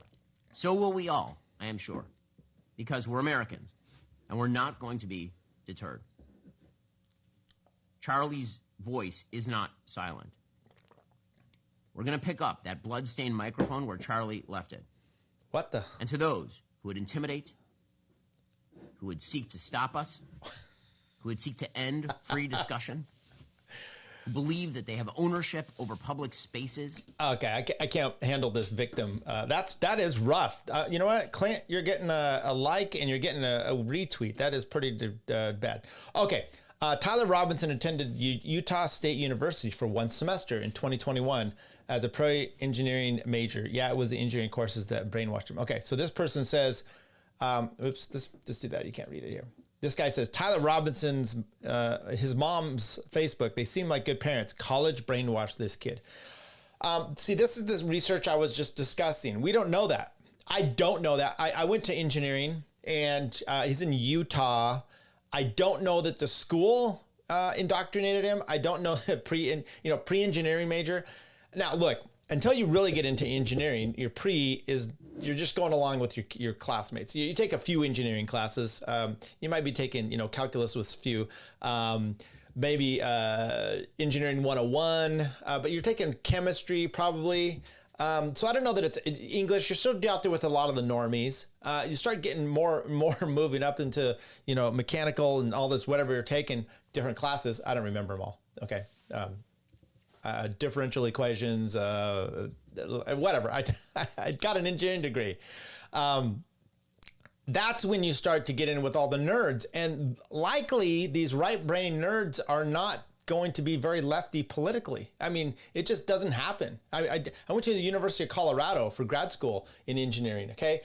[SPEAKER 17] So will we all, I am sure, because we're Americans, and we're not going to be deterred. Charlie's voice is not silent. We're going to pick up that blood-stained microphone where Charlie left it.
[SPEAKER 1] What the?
[SPEAKER 17] And to those who would intimidate, who would seek to stop us, who would seek to end free discussion, who believe that they have ownership over public spaces.
[SPEAKER 1] Okay, I can't handle this victim. That is rough. You know what, Clint? You're getting a like and you're getting a retweet. That is pretty bad. Okay, Tyler Robinson attended Utah State University for 1 semester in 2021 as a pro-engineering major. Yeah, it was the engineering courses that brainwashed him. Okay, so this person says, oops, just do that. You can't read it here. This guy says, Tyler Robinson's, his mom's Facebook, they seem like good parents. College brainwashed this kid. See, this is the research I was just discussing. We don't know that. I don't know that. I went to engineering, and he's in Utah. I don't know that the school indoctrinated him. I don't know that pre-engineering major. Now, look, until you really get into engineering, you're just going along with your classmates. You take a few engineering classes. You might be taking, calculus with a few, maybe engineering 101, but you're taking chemistry probably. So I don't know that it's English. You're still out there with a lot of the normies. You start getting more moving up into, mechanical and all this, whatever you're taking, different classes. I don't remember them all. Okay. Differential equations, whatever. I got an engineering degree. That's when you start to get in with all the nerds. And likely these right-brain nerds are not going to be very lefty politically. I mean, it just doesn't happen. I went to the University of Colorado for grad school in engineering, okay?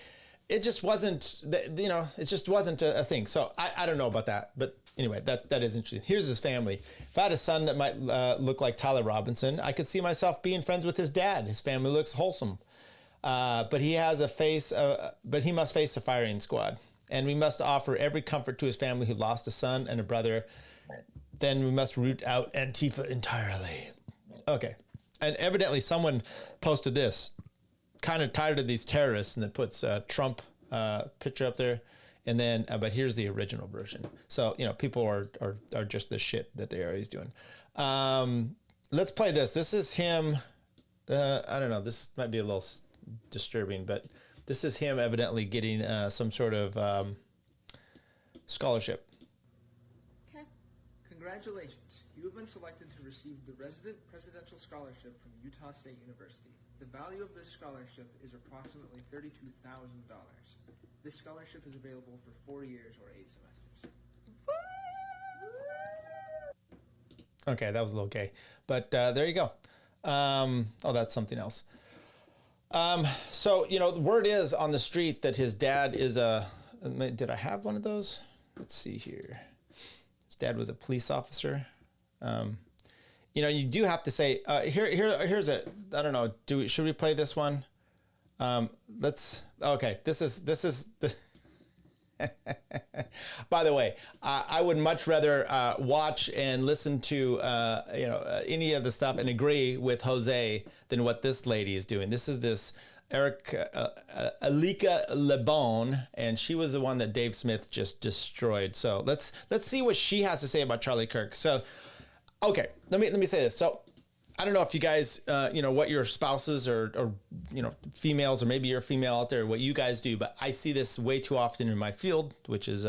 [SPEAKER 1] It just wasn't, it just wasn't a thing. So I don't know about that, but anyway, that is interesting. Here's his family. If I had a son that might look like Tyler Robinson, I could see myself being friends with his dad. His family looks wholesome. But he has but he must face a firing squad. And we must offer every comfort to his family who lost a son and a brother. Then we must root out Antifa entirely. Okay. And evidently someone posted this, kind of tired of these terrorists, and it puts Trump picture up there. And then, but here's the original version. So, people are just the shit that they are always doing. Let's play this. This is him. I don't know. This might be a little disturbing, but this is him evidently getting some sort of scholarship.
[SPEAKER 18] Okay. Congratulations. You have been selected to receive the Resident Presidential Scholarship from Utah State University. The value of this scholarship is approximately $32,000. This scholarship is available for 4 years or 8 semesters.
[SPEAKER 1] Okay, that was a little gay, but there you go. Oh, that's something else. So, the word is on the street that his dad is did I have one of those? Let's see here. His dad was a police officer. You do have to say, here's I don't know, should we play this one? Okay, this is by the way, I would much rather watch and listen to any of the stuff and agree with Jose than what this lady is doing. This is this Alika LeBon, and she was the one that Dave Smith just destroyed. So let's see what she has to say about Charlie Kirk. So, okay, let me say this. So, I don't know if you guys, what your spouses or females, or maybe you're a female out there, what you guys do, but I see this way too often in my field, which is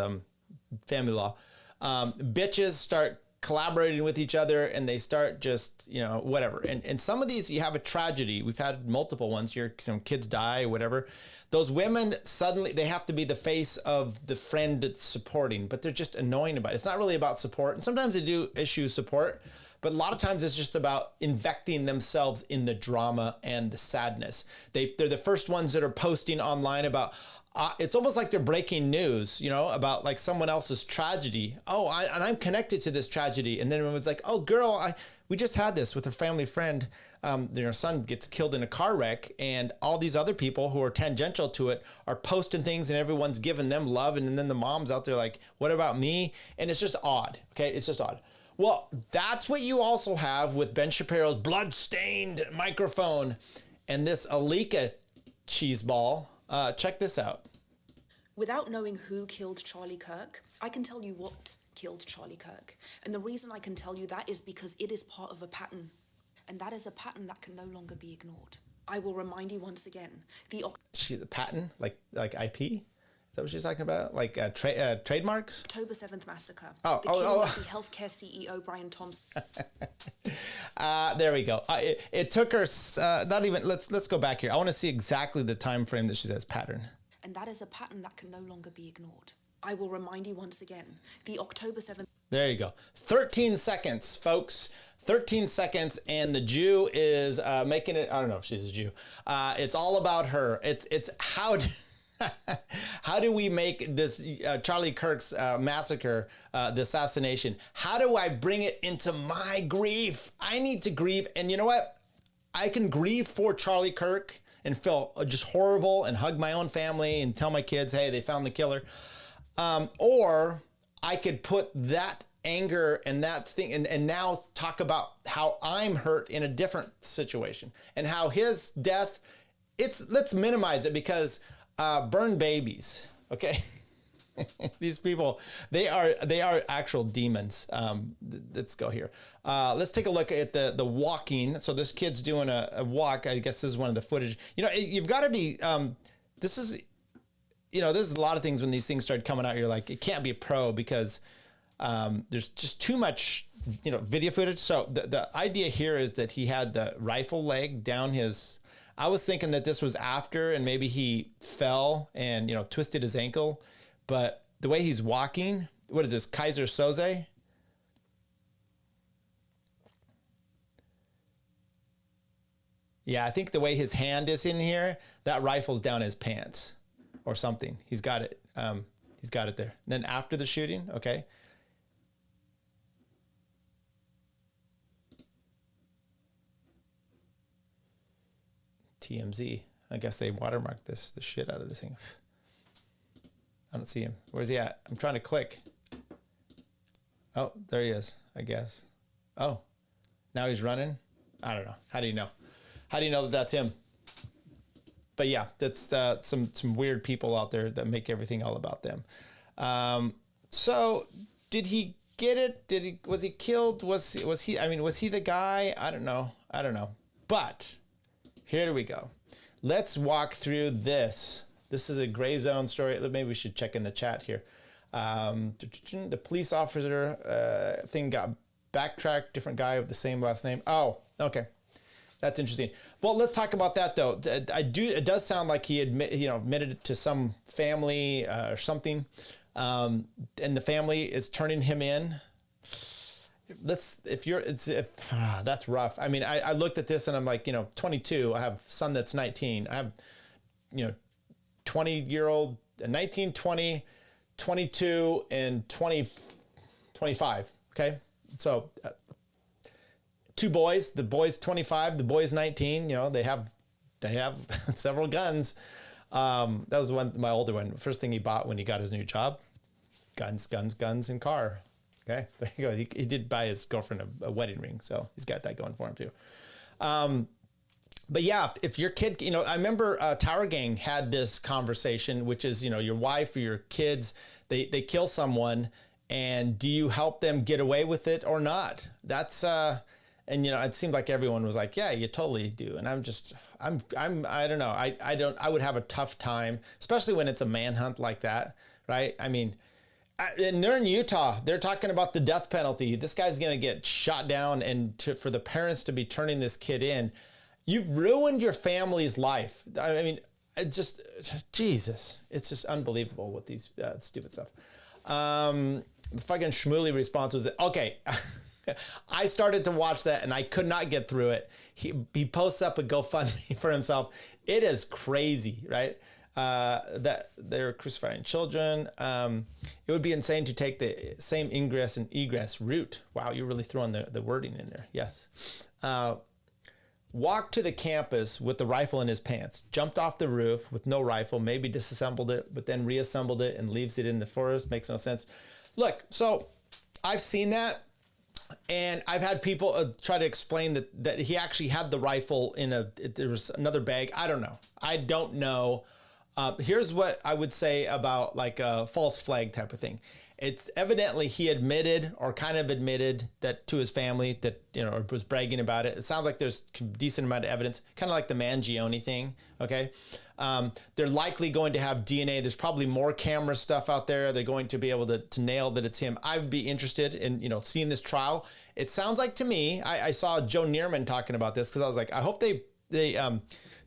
[SPEAKER 1] family law. Bitches start collaborating with each other and they start just, whatever. And some of these, you have a tragedy. We've had multiple ones here. Some kids die or whatever. Those women, suddenly they have to be the face of the friend that's supporting, but they're just annoying about it. It's not really about support. And sometimes they do issue support, But a lot of times it's just about investing themselves in the drama and the sadness. They're the first ones that are posting online about, it's almost like they're breaking news, you know, about like someone else's tragedy. Oh, and I'm connected to this tragedy. And then everyone's like, oh, girl, we just had this with a family friend. Their son gets killed in a car wreck, and all these other people who are tangential to it are posting things, and everyone's giving them love. And then the mom's out there like, what about me? And it's just odd. Okay. It's just odd. Well, that's what you also have with Ben Shapiro's blood-stained microphone and this Alika cheeseball. Check this out.
[SPEAKER 19] Without knowing who killed Charlie Kirk, I can tell you what killed Charlie Kirk. And the reason I can tell you that is because it is part of a pattern. And that is a pattern that can no longer be ignored. I will remind you once again, the
[SPEAKER 1] patent, like IP? Is that what she's talking about? Like trademarks?
[SPEAKER 19] October 7th massacre.
[SPEAKER 1] The
[SPEAKER 19] killing of the healthcare CEO Brian Thompson.
[SPEAKER 1] There we go. It took her not even. Let's go back here. I want to see exactly the time frame that she says pattern.
[SPEAKER 19] And that is a pattern that can no longer be ignored. I will remind you once again, the October 7th.
[SPEAKER 1] There you go. 13 seconds, folks. 13 seconds, and the Jew is making it. I don't know if she's a Jew. It's all about her. It's how. How do we make this Charlie Kirk's massacre, the assassination? How do I bring it into my grief? I need to grieve. And you know what? I can grieve for Charlie Kirk and feel just horrible and hug my own family and tell my kids, hey, they found the killer. Or I could put that anger and that thing and now talk about how I'm hurt in a different situation and how his death, let's minimize it because burn babies, okay? These people, they are actual demons. Let's go here. Let's take a look at the walking. So this kid's doing a walk. I guess this is one of the footage. You know, you've got to be, this is, you know, there's a lot of things when these things start coming out, you're like, it can't be a pro because there's just too much, you know, video footage. So the idea here is that he had the rifle leg down his, I was thinking that this was after and maybe he fell and, you know, twisted his ankle. But the way he's walking, what is this, Kaiser Soze? Yeah, I think the way his hand is in here, that rifle's down his pants or something. He's got it. He's got it there. And then after the shooting, okay. TMZ. I guess they watermarked the shit out of this thing. I don't see him. Where's he at? I'm trying to click. Oh, there he is, I guess. Oh, now he's running? I don't know. How do you know? How do you know that that's him? But yeah, that's some weird people out there that make everything all about them. So did he get it? Was he killed? Was he, I mean, was he the guy? I don't know. But here we go. Let's walk through this. This is a gray zone story. Maybe we should check in the chat here. The police officer thing got backtracked. Different guy with the same last name. Oh, okay. That's interesting. Well, let's talk about that though. It does sound like he admitted it to some family or something, and the family is turning him in. That's rough. I mean, I looked at this and I'm like, 22. I have a son that's 19. I have, 20-year-old, 19, 20, 22, and 25. Okay, so. Two boys, the boy's 25, the boy's 19, they have several guns. That was my older one. First thing he bought when he got his new job, guns, and car. Okay, there you go. He did buy his girlfriend a wedding ring, so he's got that going for him too. But yeah, if your kid, I remember Tower Gang had this conversation, which is, your wife or your kids, they kill someone, and do you help them get away with it or not? That's and it seemed like everyone was like, yeah, you totally do. And I don't know. I would have a tough time, especially when it's a manhunt like that, right? I mean, and they're in Utah. They're talking about the death penalty. This guy's going to get shot down, and for the parents to be turning this kid in, you've ruined your family's life. I mean, Jesus, it's just unbelievable with these stupid stuff. The fucking Shmuley response was, okay, I started to watch that and I could not get through it. He posts up a GoFundMe for himself. It is crazy, right? That they're crucifying children. It would be insane to take the same ingress and egress route. Wow, you're really throwing the wording in there. Yes. Walked to the campus with the rifle in his pants, jumped off the roof with no rifle, maybe disassembled it, but then reassembled it and leaves it in the forest. Makes no sense. Look, so I've seen that. And I've had people try to explain that he actually had the rifle there was another bag. I don't know. Here's what I would say about like a false flag type of thing. It's evidently he admitted or kind of admitted that to his family that, or was bragging about it. It sounds like there's a decent amount of evidence, kind of like the Mangione thing. Okay. They're likely going to have DNA. There's probably more camera stuff out there. They're going to be able to nail that it's him. I'd be interested in, seeing this trial. It sounds like to me, I saw Joe Neerman talking about this because I was like, I hope they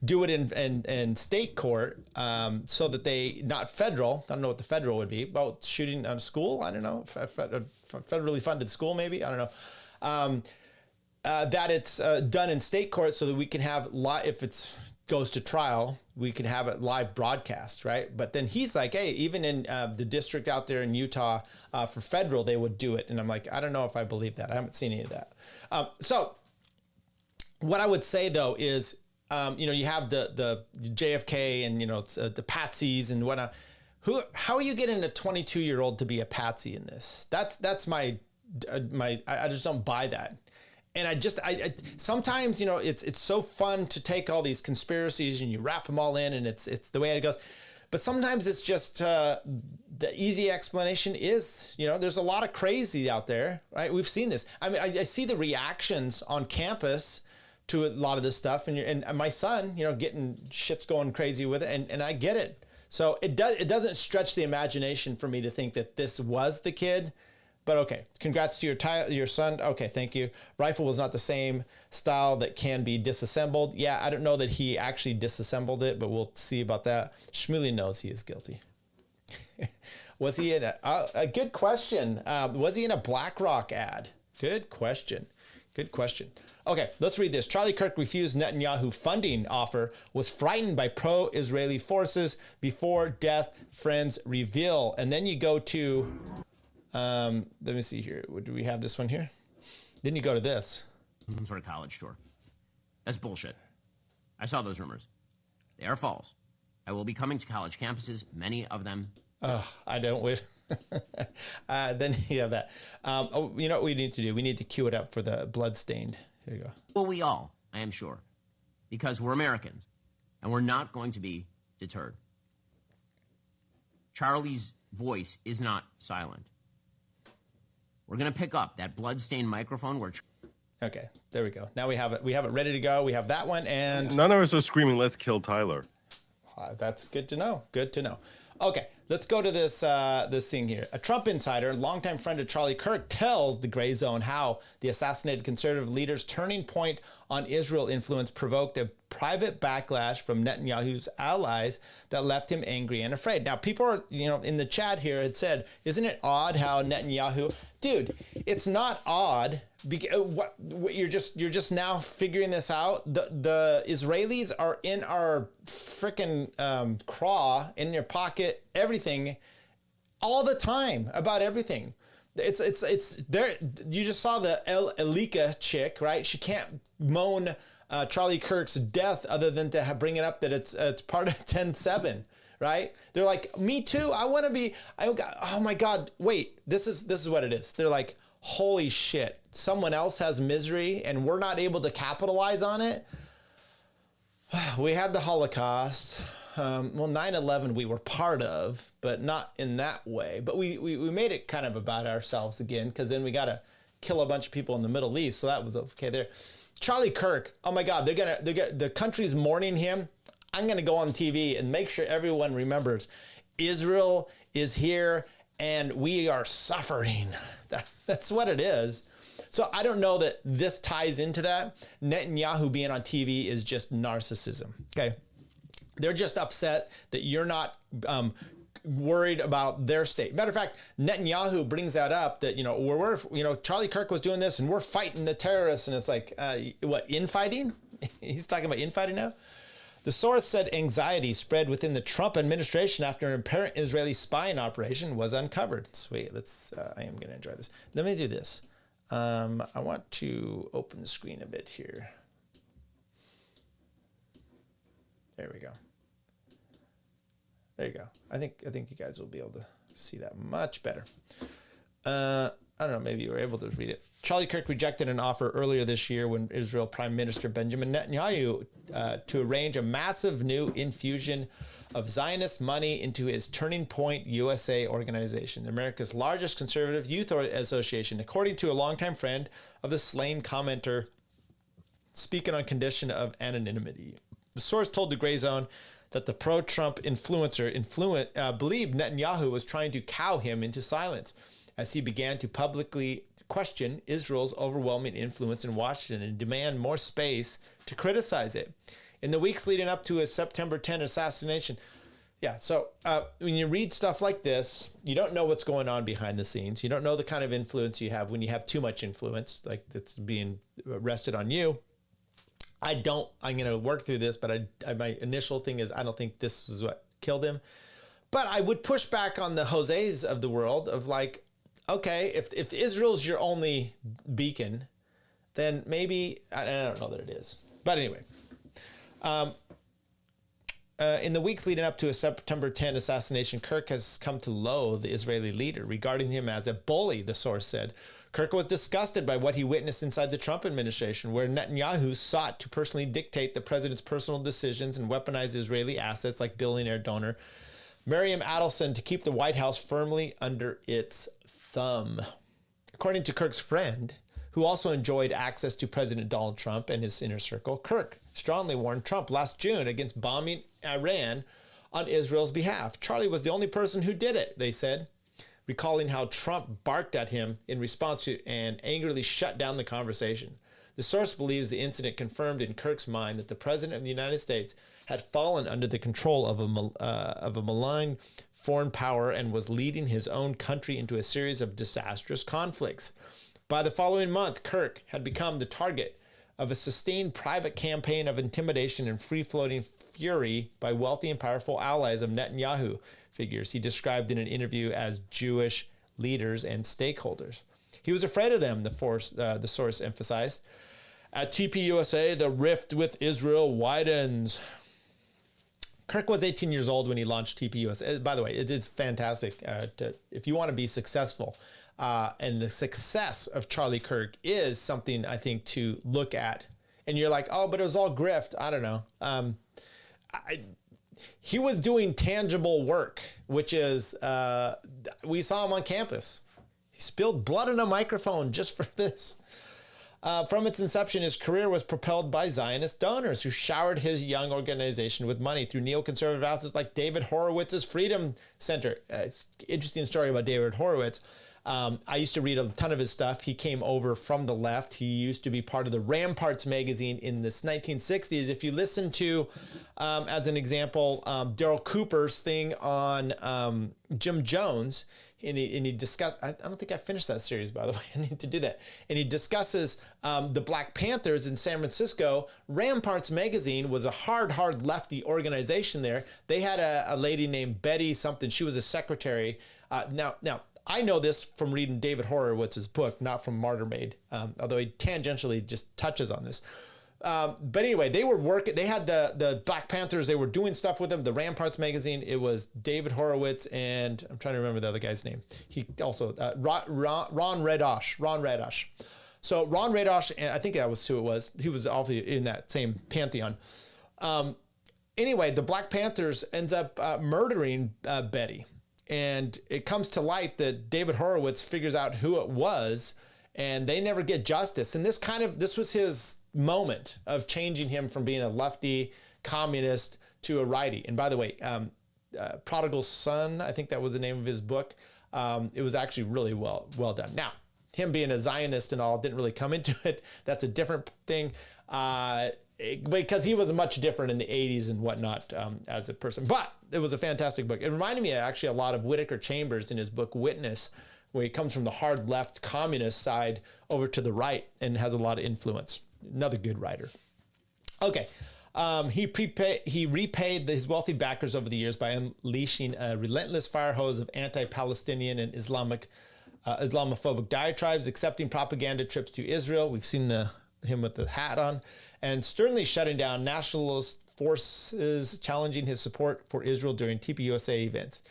[SPEAKER 1] do it in state court so that they, not federal. I don't know what the federal would be, about shooting on a school. I don't know, federally funded school, maybe. I don't know. That it's done in state court so that we can have if it's goes to trial, we can have it live broadcast, right? But then he's like, hey, even in the district out there in Utah for federal, they would do it. And I'm like, I don't know if I believe that. I haven't seen any of that. So what I would say though is, you have the JFK and, the patsies and whatnot. How are you getting a 22-year-old to be a patsy in this? That's I just don't buy that. And I sometimes, it's so fun to take all these conspiracies and you wrap them all in and it's the way it goes. But sometimes it's just the easy explanation is, there's a lot of crazy out there, right? We've seen this. I mean, I see the reactions on campus to a lot of this stuff and my son, getting shit's going crazy with it and I get it. So it doesn't stretch the imagination for me to think that this was the kid. But okay, congrats to your son. Okay, thank you. Rifle was not the same style that can be disassembled. Yeah, I don't know that he actually disassembled it, but we'll see about that. Shmuley knows he is guilty. Was he in a good question. Was he in a BlackRock ad? Good question. Good question. Okay, let's read this. Charlie Kirk refused Netanyahu funding offer, was frightened by pro-Israeli forces before death, friends reveal. And then you go to... let me see here. Do we have this one here? Then you go to this.
[SPEAKER 17] Some sort of college tour. That's bullshit. I saw those rumors. They are false. I will be coming to college campuses, many of them.
[SPEAKER 1] I don't wish. Then you have that. You know what we need to do? We need to cue it up for the bloodstained. Here you go.
[SPEAKER 17] Well, we all, I am sure. Because we're Americans. And we're not going to be deterred. Charlie's voice is not silent. We're going to pick up that bloodstained microphone where...
[SPEAKER 1] Okay, there we go. Now we have it. We have it ready to go. We have that one and...
[SPEAKER 2] None of us are screaming, let's kill Tyler.
[SPEAKER 1] That's good to know. Good to know. Okay, let's go to this this thing here. A Trump insider, longtime friend of Charlie Kirk, tells the Gray Zone how the assassinated conservative leader's turning point on Israel influence provoked a private backlash from Netanyahu's allies that left him angry and afraid. Now, people are, in the chat here had said, isn't it odd how Netanyahu... Dude, it's not odd. What you're just now figuring this out. The Israelis are in our freaking craw, in your pocket, everything, all the time about everything. It's there. You just saw the Elika chick, right? She can't moan Charlie Kirk's death other than to bring it up that it's part of 10-7. Right? They're like, me too. I want to be. Oh my God! Wait, this is what it is. They're like, holy shit! Someone else has misery, and we're not able to capitalize on it. We had the Holocaust. Well, 9/11 we were part of, but not in that way. But we made it kind of about ourselves again, because then we got to kill a bunch of people in the Middle East. So that was okay there. Charlie Kirk. Oh my God! The country's mourning him. I'm going to go on TV and make sure everyone remembers Israel is here and we are suffering. That's what it is. So I don't know that this ties into that. Netanyahu being on TV is just narcissism. Okay. They're just upset that you're not worried about their state. Matter of fact, Netanyahu brings that up that, Charlie Kirk was doing this and we're fighting the terrorists. And it's like, what, infighting? He's talking about infighting now? The source said anxiety spread within the Trump administration after an apparent Israeli spying operation was uncovered. Sweet. I am going to enjoy this. Let me do this. I want to open the screen a bit here. There we go. There you go. I think you guys will be able to see that much better. I don't know, maybe you were able to read it. Charlie Kirk rejected an offer earlier this year when Israel Prime Minister Benjamin Netanyahu to arrange a massive new infusion of Zionist money into his Turning Point USA organization, America's largest conservative youth association, according to a longtime friend of the slain commenter speaking on condition of anonymity. The source told the Gray Zone that the pro-Trump influencer believed Netanyahu was trying to cow him into silence as he began to publicly question Israel's overwhelming influence in Washington and demand more space to criticize it. In the weeks leading up to his September 10 assassination, so when you read stuff like this, you don't know what's going on behind the scenes. You don't know the kind of influence you have when you have too much influence, like that's being rested on you. I'm going to work through this, but my initial thing is I don't think this is what killed him. But I would push back on the Jose's of the world of like, okay, if Israel's your only beacon, then maybe, I don't know that it is. But anyway, in the weeks leading up to a September 10 assassination, Kirk has come to loathe the Israeli leader, regarding him as a bully, the source said. Kirk was disgusted by what he witnessed inside the Trump administration, where Netanyahu sought to personally dictate the president's personal decisions and weaponize Israeli assets like billionaire donor Miriam Adelson to keep the White House firmly under its thumb. According to Kirk's friend, who also enjoyed access to President Donald Trump and his inner circle, Kirk strongly warned Trump last June against bombing Iran on Israel's behalf. Charlie was the only person who did it, they said, recalling how Trump barked at him in response to and angrily shut down the conversation. The source believes the incident confirmed in Kirk's mind that the President of the United States had fallen under the control of a malign foreign power and was leading his own country into a series of disastrous conflicts. By the following month, Kirk had become the target of a sustained private campaign of intimidation and free-floating fury by wealthy and powerful allies of Netanyahu, figures he described in an interview as Jewish leaders and stakeholders. He was afraid of them, the source emphasized. At TPUSA, the rift with Israel widens. Kirk was 18 years old when he launched TPUSA. By the way, it is fantastic. If you want to be successful, and the success of Charlie Kirk is something I think to look at. And you're like, oh, but it was all grift. I don't know. He was doing tangible work, which is, we saw him on campus. He spilled blood on a microphone just for this. From its inception, his career was propelled by Zionist donors who showered his young organization with money through neoconservative outlets like David Horowitz's Freedom Center. It's an interesting story about David Horowitz. I used to read a ton of his stuff. He came over from the left. He used to be part of the Ramparts magazine in the 1960s. If you listen to, as an example, Daryl Cooper's thing on Jim Jones, and he discussed, I don't think I finished that series, by the way. I need to do that. And he discusses the Black Panthers in San Francisco. Ramparts magazine was a hard lefty organization there. They had a lady named Betty something. She was a secretary. Now, I know this from reading David Horowitz's book, not from Martyr Made, although he tangentially just touches on this. But anyway, they were working. They had the Black Panthers. They were doing stuff with them. The Ramparts magazine. It was David Horowitz and I'm trying to remember the other guy's name. He also Ron Redosh. Ron Redosh. So Ron Redosh, I think that was who it was. He was also in that same pantheon. Anyway, the Black Panthers ends up murdering Betty. And it comes to light that David Horowitz figures out who it was, and they never get justice. And this was his moment of changing him from being a lefty communist to a righty. And by the way, Prodigal Son, I think that was the name of his book. It was actually really well done. Now, him being a Zionist and all didn't really come into it. That's a different thing. Because he was much different in the 80s and whatnot as a person. But it was a fantastic book. It reminded me actually a lot of Whittaker Chambers in his book Witness, where he comes from the hard left communist side over to the right and has a lot of influence. Another good writer. Okay. He repaid his wealthy backers over the years by unleashing a relentless fire hose of anti-Palestinian and Islamophobic diatribes, accepting propaganda trips to Israel. We've seen him with the hat on, and sternly shutting down nationalist forces challenging his support for Israel during TPUSA events.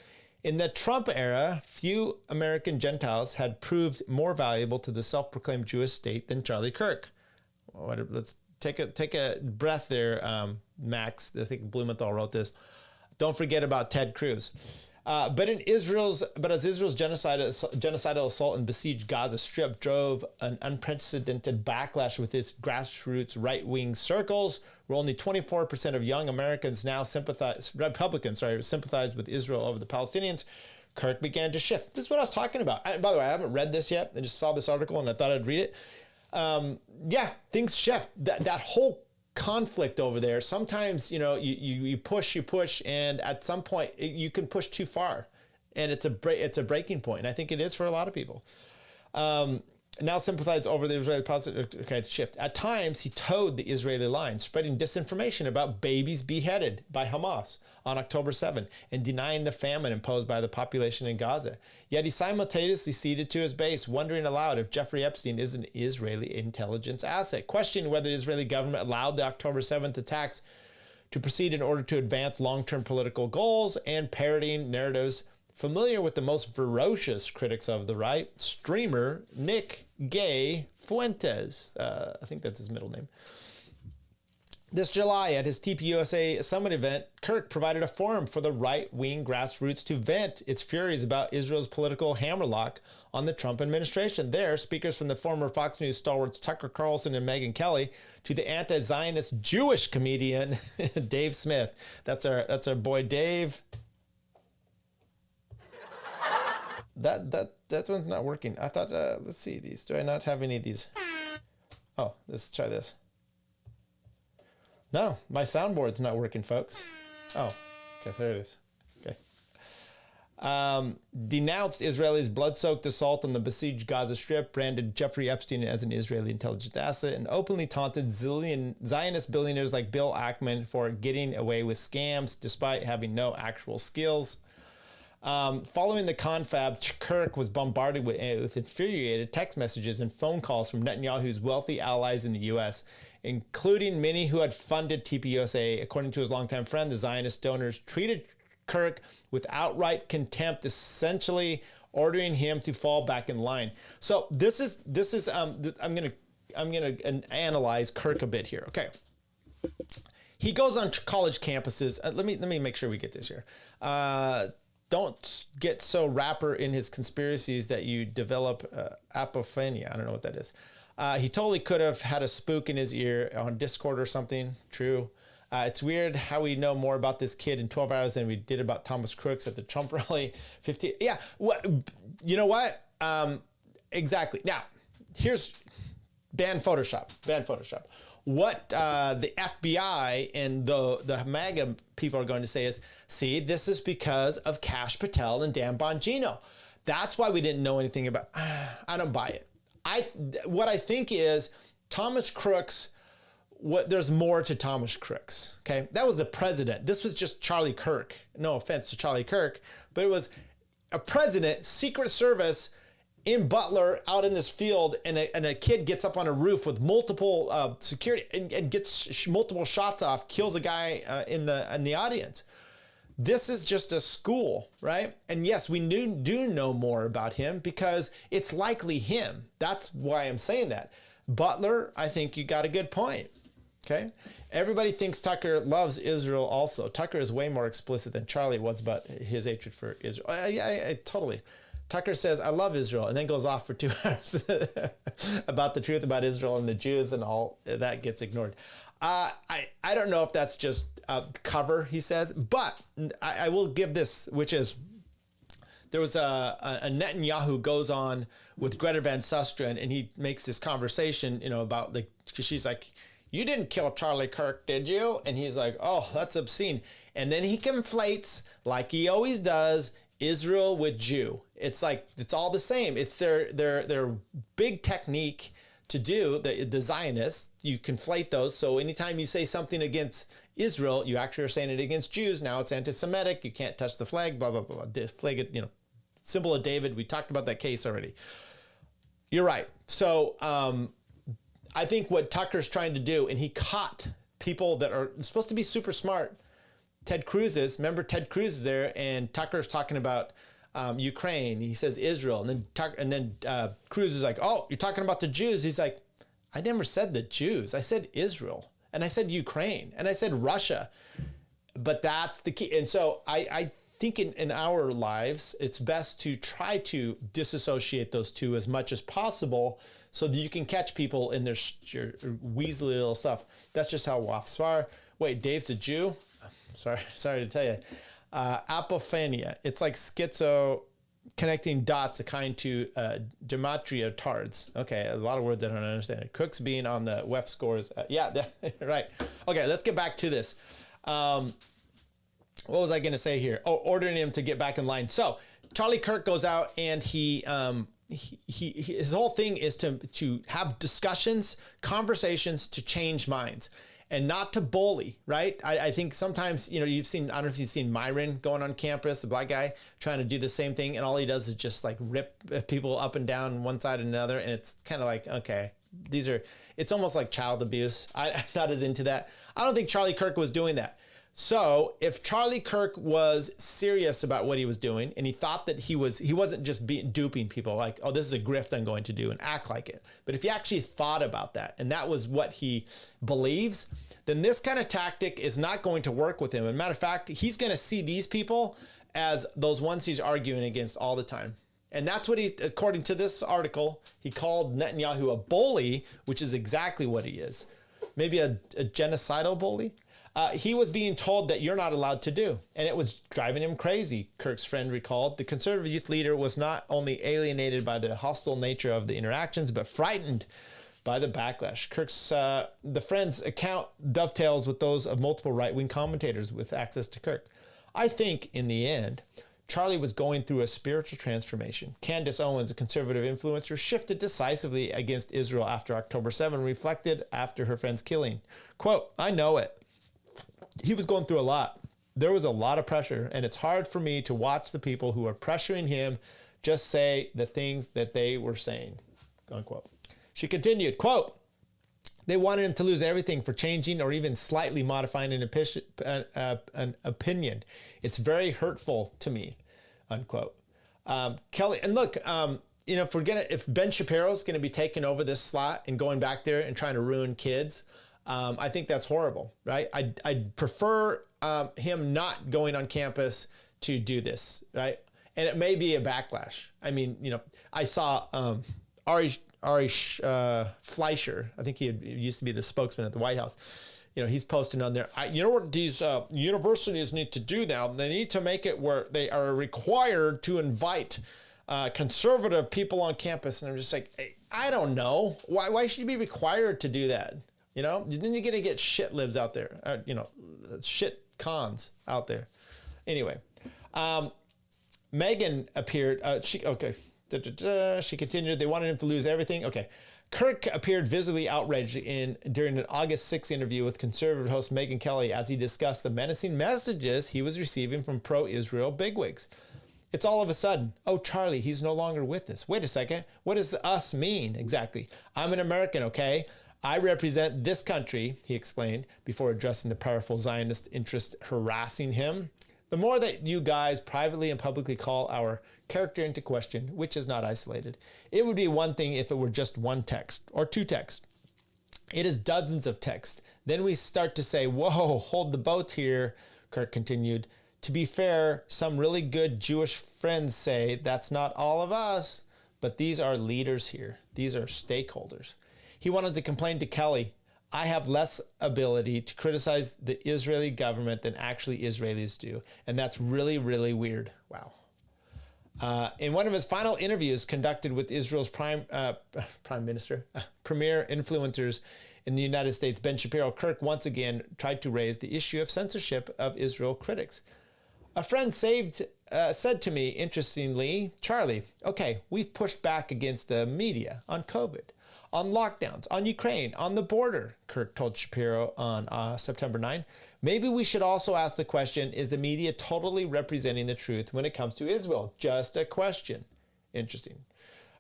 [SPEAKER 1] In the Trump era, few American Gentiles had proved more valuable to the self-proclaimed Jewish state than Charlie Kirk. Let's take a breath there, Max. I think Blumenthal wrote this. Don't forget about Ted Cruz. But as Israel's genocidal assault and besieged Gaza Strip drove an unprecedented backlash with its grassroots right-wing circles, where only 24% of young Republicans sympathize with Israel over the Palestinians, Kirk began to shift. This is what I was talking about. By the way, I haven't read this yet. I just saw this article and I thought I'd read it. Things shift. That whole conflict over there, sometimes, you push, and at some point you can push too far, and it's a breaking point. And I think it is for a lot of people. Now sympathize over the Israeli shift. At times, he towed the Israeli line, spreading disinformation about babies beheaded by Hamas on October 7 and denying the famine imposed by the population in Gaza. Yet he simultaneously ceded to his base, wondering aloud if Jeffrey Epstein is an Israeli intelligence asset, questioning whether the Israeli government allowed the October 7th attacks to proceed in order to advance long-term political goals, and parroting narratives familiar with the most ferocious critics of the right, streamer Nick Gay Fuentes. I think that's his middle name. This July, at his TPUSA summit event, Kirk provided a forum for the right-wing grassroots to vent its furies about Israel's political hammerlock on the Trump administration. There, speakers from the former Fox News stalwarts Tucker Carlson and Megyn Kelly to the anti-Zionist Jewish comedian Dave Smith. That's our boy Dave. That one's not working. I thought, let's see these. Do I not have any of these? Oh, let's try this. No, my soundboard's not working, folks. Oh, okay, there it is. Okay. Denounced Israel's blood-soaked assault on the besieged Gaza Strip, branded Jeffrey Epstein as an Israeli intelligence asset, and openly taunted Zionist billionaires like Bill Ackman for getting away with scams despite having no actual skills. Following the confab, Kirk was bombarded with infuriated text messages and phone calls from Netanyahu's wealthy allies in the U.S., including many who had funded TPUSA. According to his longtime friend, the Zionist donors treated Kirk with outright contempt, essentially ordering him to fall back in line. So this is I'm gonna analyze Kirk a bit here. Okay, he goes on college campuses. Let me make sure we get this here. Don't get so rapper in his conspiracies that you develop apophenia. I don't know what that is. He totally could have had a spook in his ear on Discord or something. True. It's weird how we know more about this kid in 12 hours than we did about Thomas Crooks at the Trump rally. 15. Yeah. You know what? Exactly. Now, here's ban Photoshop. Ban Photoshop. What the FBI and the MAGA people are going to say is, see, this is because of Kash Patel and Dan Bongino. That's why we didn't know anything about. I don't buy it. What I think is Thomas Crooks. There's more to Thomas Crooks. Okay, that was the president. This was just Charlie Kirk. No offense to Charlie Kirk, but it was a president, Secret Service in Butler, out in this field, and a kid gets up on a roof with multiple security and gets multiple shots off, kills a guy in the audience. This is just a school, right? And yes, we do know more about him because it's likely him. That's why I'm saying that. Butler, I think you got a good point. Okay. Everybody thinks Tucker loves Israel also. Tucker is way more explicit than Charlie was about his hatred for Israel. I totally. Tucker says, I love Israel, and then goes off for 2 hours about the truth about Israel and the Jews, and all that gets ignored. I don't know if that's just a cover, he says, but I will give this, which is, there was a Netanyahu goes on with Greta Van Susteren, and he makes this conversation, about because she's like, you didn't kill Charlie Kirk, did you? And he's like, oh, that's obscene. And then he conflates, like he always does, Israel with Jew. It's like, it's all the same. It's their big technique to do, the Zionists. You conflate those. So anytime you say something against Israel, you actually are saying it against Jews. Now it's anti-Semitic. You can't touch the flag, blah, blah, blah. The flag, symbol of David. We talked about that case already. You're right. So I think what Tucker's trying to do, and he caught people that are supposed to be super smart. Ted Cruz is, remember Ted Cruz is there, and Tucker's talking about Ukraine. He says Israel, and then Cruz is like, "Oh, you're talking about the Jews." He's like, "I never said the Jews. I said Israel, and I said Ukraine, and I said Russia." But that's the key. And so I think in our lives, it's best to try to disassociate those two as much as possible, so that you can catch people in their weaselly little stuff. That's just how WAFs are. Wait, Dave's a Jew? Sorry to tell you. Apophenia. It's like schizo, connecting dots akin to gematria tards. Okay, a lot of words I don't understand. Cook's being on the WEF scores. Right. Okay, let's get back to this. What was I going to say here? Oh, ordering him to get back in line. So Charlie Kirk goes out and he his whole thing is to have discussions, conversations to change minds. And not to bully, right? I think sometimes, you've seen, I don't know if you've seen Myron going on campus, the black guy, trying to do the same thing. And all he does is just like rip people up and down one side and another. And it's kind of like, okay, it's almost like child abuse. I'm not as into that. I don't think Charlie Kirk was doing that. So if Charlie Kirk was serious about what he was doing, and he thought that he wasn't just duping people like, oh, this is a grift I'm going to do and act like it. But if he actually thought about that, and that was what he believes, then this kind of tactic is not going to work with him. As a matter of fact, he's going to see these people as those ones he's arguing against all the time. And that's what according to this article, he called Netanyahu a bully, which is exactly what he is. Maybe a genocidal bully. He was being told that you're not allowed to do, and it was driving him crazy, Kirk's friend recalled. The conservative youth leader was not only alienated by the hostile nature of the interactions, but frightened by the backlash. Kirk's, the friend's account dovetails with those of multiple right-wing commentators with access to Kirk. I think, in the end, Charlie was going through a spiritual transformation. Candace Owens, a conservative influencer, shifted decisively against Israel after October 7, reflected after her friend's killing. Quote, "I know it. He was going through a lot. There was a lot of pressure, and it's hard for me to watch the people who are pressuring him just say the things that they were saying," unquote. She continued, quote, "They wanted him to lose everything for changing or even slightly modifying an opinion. It's very hurtful to me," unquote. Kelly, and look, if Ben Shapiro's going to be taking over this slot and going back there and trying to ruin kids, I think that's horrible, right? I'd prefer him not going on campus to do this, right? And it may be a backlash. I mean, I saw Ari Fleischer. I think he used to be the spokesman at the White House. He's posting on there. What these universities need to do now? They need to make it where they are required to invite conservative people on campus. And I'm just like, hey, I don't know. Why should you be required to do that? Then you're going to get shit libs out there, shit cons out there. Anyway, Megan appeared. She continued. They wanted him to lose everything. Okay. Kirk appeared visibly outraged during an August 6th interview with conservative host Megyn Kelly as he discussed the menacing messages he was receiving from pro-Israel bigwigs. It's all of a sudden, oh, Charlie, he's no longer with us. Wait a second. What does us mean exactly? I'm an American, okay? I represent this country, he explained, before addressing the powerful Zionist interests harassing him. The more that you guys privately and publicly call our character into question, which is not isolated, it would be one thing if it were just one text or two texts. It is dozens of texts. Then we start to say, whoa, hold the boat here, Kirk continued. To be fair, some really good Jewish friends say that's not all of us, but these are leaders here. These are stakeholders. He wanted to complain to Kelly, I have less ability to criticize the Israeli government than actually Israelis do. And that's really, really weird. Wow. In one of his final interviews conducted with Israel's premier influencers in the United States, Ben Shapiro, Kirk once again tried to raise the issue of censorship of Israel critics. A friend said to me, interestingly, Charlie, okay, we've pushed back against the media on COVID, on lockdowns, on Ukraine, on the border, Kirk told Shapiro on September 9. Maybe we should also ask the question, is the media totally representing the truth when it comes to Israel? Just a question. Interesting.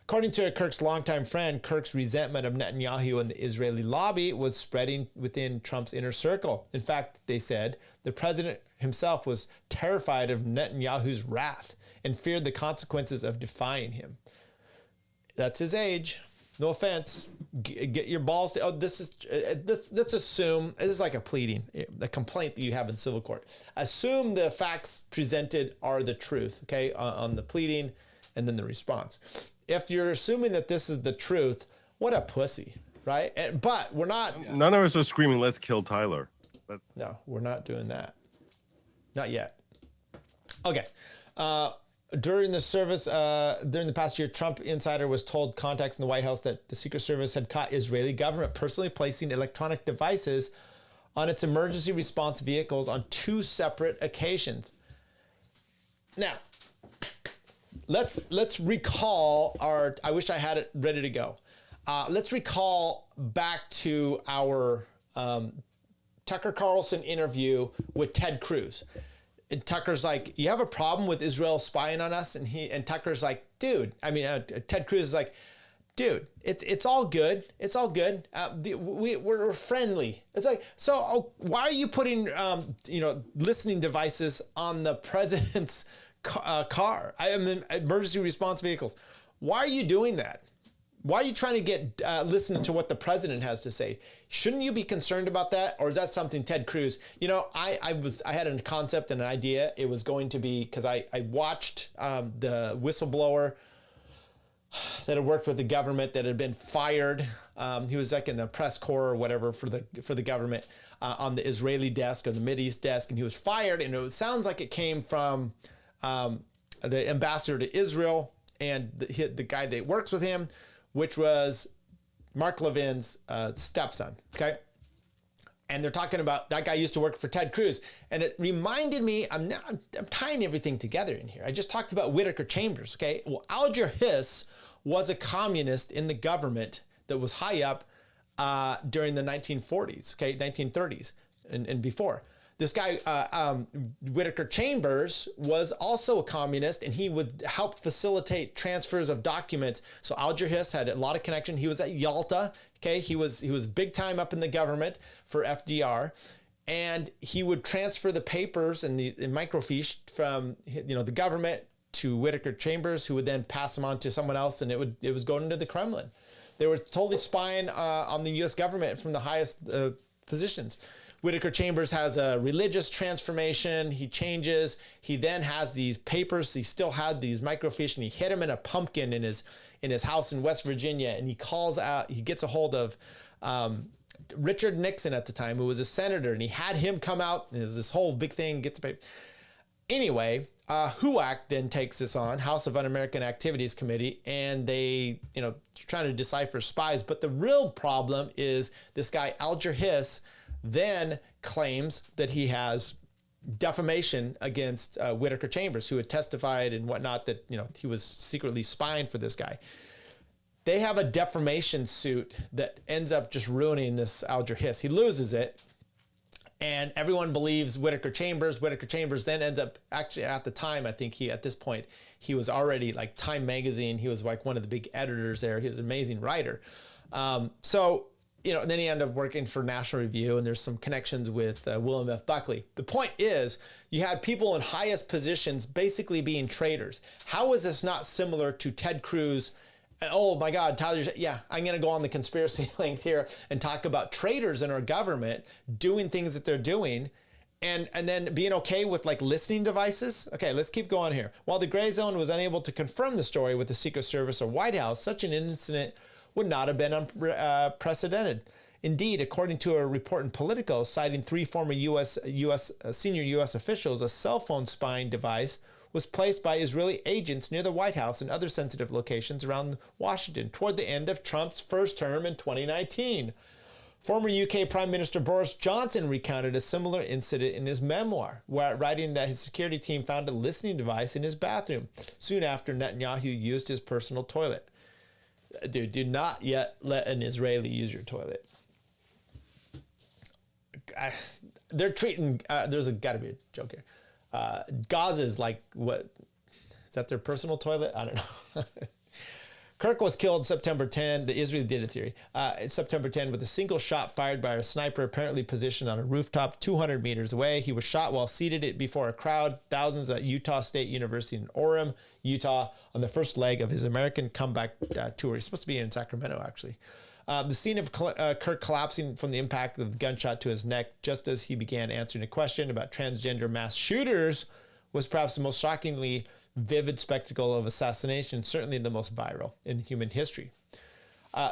[SPEAKER 1] According to Kirk's longtime friend, Kirk's resentment of Netanyahu and the Israeli lobby was spreading within Trump's inner circle. In fact, they said the president himself was terrified of Netanyahu's wrath and feared the consequences of defying him. That's his age. No offense. Get your balls to, let's assume, this is like a pleading, a complaint that you have in civil court. Assume the facts presented are the truth, okay, on the pleading and then the response. If you're assuming that this is the truth, what a pussy, right? But we're not.
[SPEAKER 2] None of us are screaming, let's kill Tyler.
[SPEAKER 1] No, we're not doing that. Not yet. Okay. During the past year, Trump insider was told contacts in the White House that the Secret Service had caught Israeli government personally placing electronic devices on its emergency response vehicles on 2 separate occasions. Now, let's recall I wish I had it ready to go. Let's recall back to our Tucker Carlson interview with Ted Cruz. And Tucker's like, you have a problem with Israel spying on us? And Tucker's like, dude, Ted Cruz is like, dude, it's all good. It's all good. We're friendly. It's like, so why are you putting, listening devices on the president's car? Emergency response vehicles. Why are you doing that? Why are you trying to get listen to what the president has to say? Shouldn't you be concerned about that? Or is that something Ted Cruz, I had a concept and an idea. It was going to be, because I watched the whistleblower that had worked with the government that had been fired. He was like in the press corps or whatever for the government on the Israeli desk or the Mideast desk, and he was fired. And it sounds like it came from the ambassador to Israel and the guy that works with him, which was Mark Levin's stepson, okay? And they're talking about that guy used to work for Ted Cruz. And it reminded me, I'm tying everything together in here. I just talked about Whitaker Chambers, okay? Well, Alger Hiss was a communist in the government that was high up during the 1940s, okay, 1930s and before. This guy, Whitaker Chambers, was also a communist, and he would help facilitate transfers of documents. So Alger Hiss had a lot of connection. He was at Yalta. Okay, he was big time up in the government for FDR, and he would transfer the papers and the microfiche from the government to Whitaker Chambers, who would then pass them on to someone else, and it was going into the Kremlin. They were totally spying on the U.S. government from the highest positions. Whitaker Chambers has a religious transformation. He changes. He then has these papers. He still had these microfiche, and he hid him in a pumpkin in his house in West Virginia. And he gets a hold of Richard Nixon at the time, who was a senator, and he had him come out. And it was this whole big thing. Anyway, HUAC then takes this on, House of Un-American Activities Committee, and they, trying to decipher spies. But the real problem is this guy Alger Hiss then claims that he has defamation against Whitaker Chambers, who had testified and whatnot that he was secretly spying for this guy. They have a defamation suit that ends up just ruining this Alger Hiss. He loses it, and everyone believes Whitaker Chambers. Whitaker Chambers then ends up, actually at the time, I think at this point, he was already like Time Magazine. He was like one of the big editors there. He was an amazing writer. And then he ended up working for National Review, and there's some connections with William F. Buckley. The point is, you had people in highest positions basically being traitors. How is this not similar to Ted Cruz? Oh my God, Tyler, I'm going to go on the conspiracy link here and talk about traitors in our government doing things that they're doing, and then being okay with like listening devices. Okay, let's keep going here. While the gray zone was unable to confirm the story with the Secret Service or White House, such an incident would not have been unprecedented. Indeed, according to a report in Politico citing 3 former senior U.S. officials, a cell phone spying device was placed by Israeli agents near the White House and other sensitive locations around Washington toward the end of Trump's first term in 2019. Former UK Prime Minister Boris Johnson recounted a similar incident in his memoir, writing that his security team found a listening device in his bathroom soon after Netanyahu used his personal toilet. Dude, do not yet let an Israeli use your toilet. They're treating, there's got to be a joke here. Gaza's like, what? Is that their personal toilet? I don't know. Kirk was killed September 10. The Israeli did a theory. September 10 with a single shot fired by a sniper apparently positioned on a rooftop 200 meters away. He was shot while seated before a crowd, thousands at Utah State University in Orem, Utah, on the first leg of his American comeback tour. He's supposed to be in Sacramento, actually. The scene of Kirk collapsing from the impact of the gunshot to his neck just as he began answering a question about transgender mass shooters was perhaps the most shockingly vivid spectacle of assassination, certainly the most viral in human history.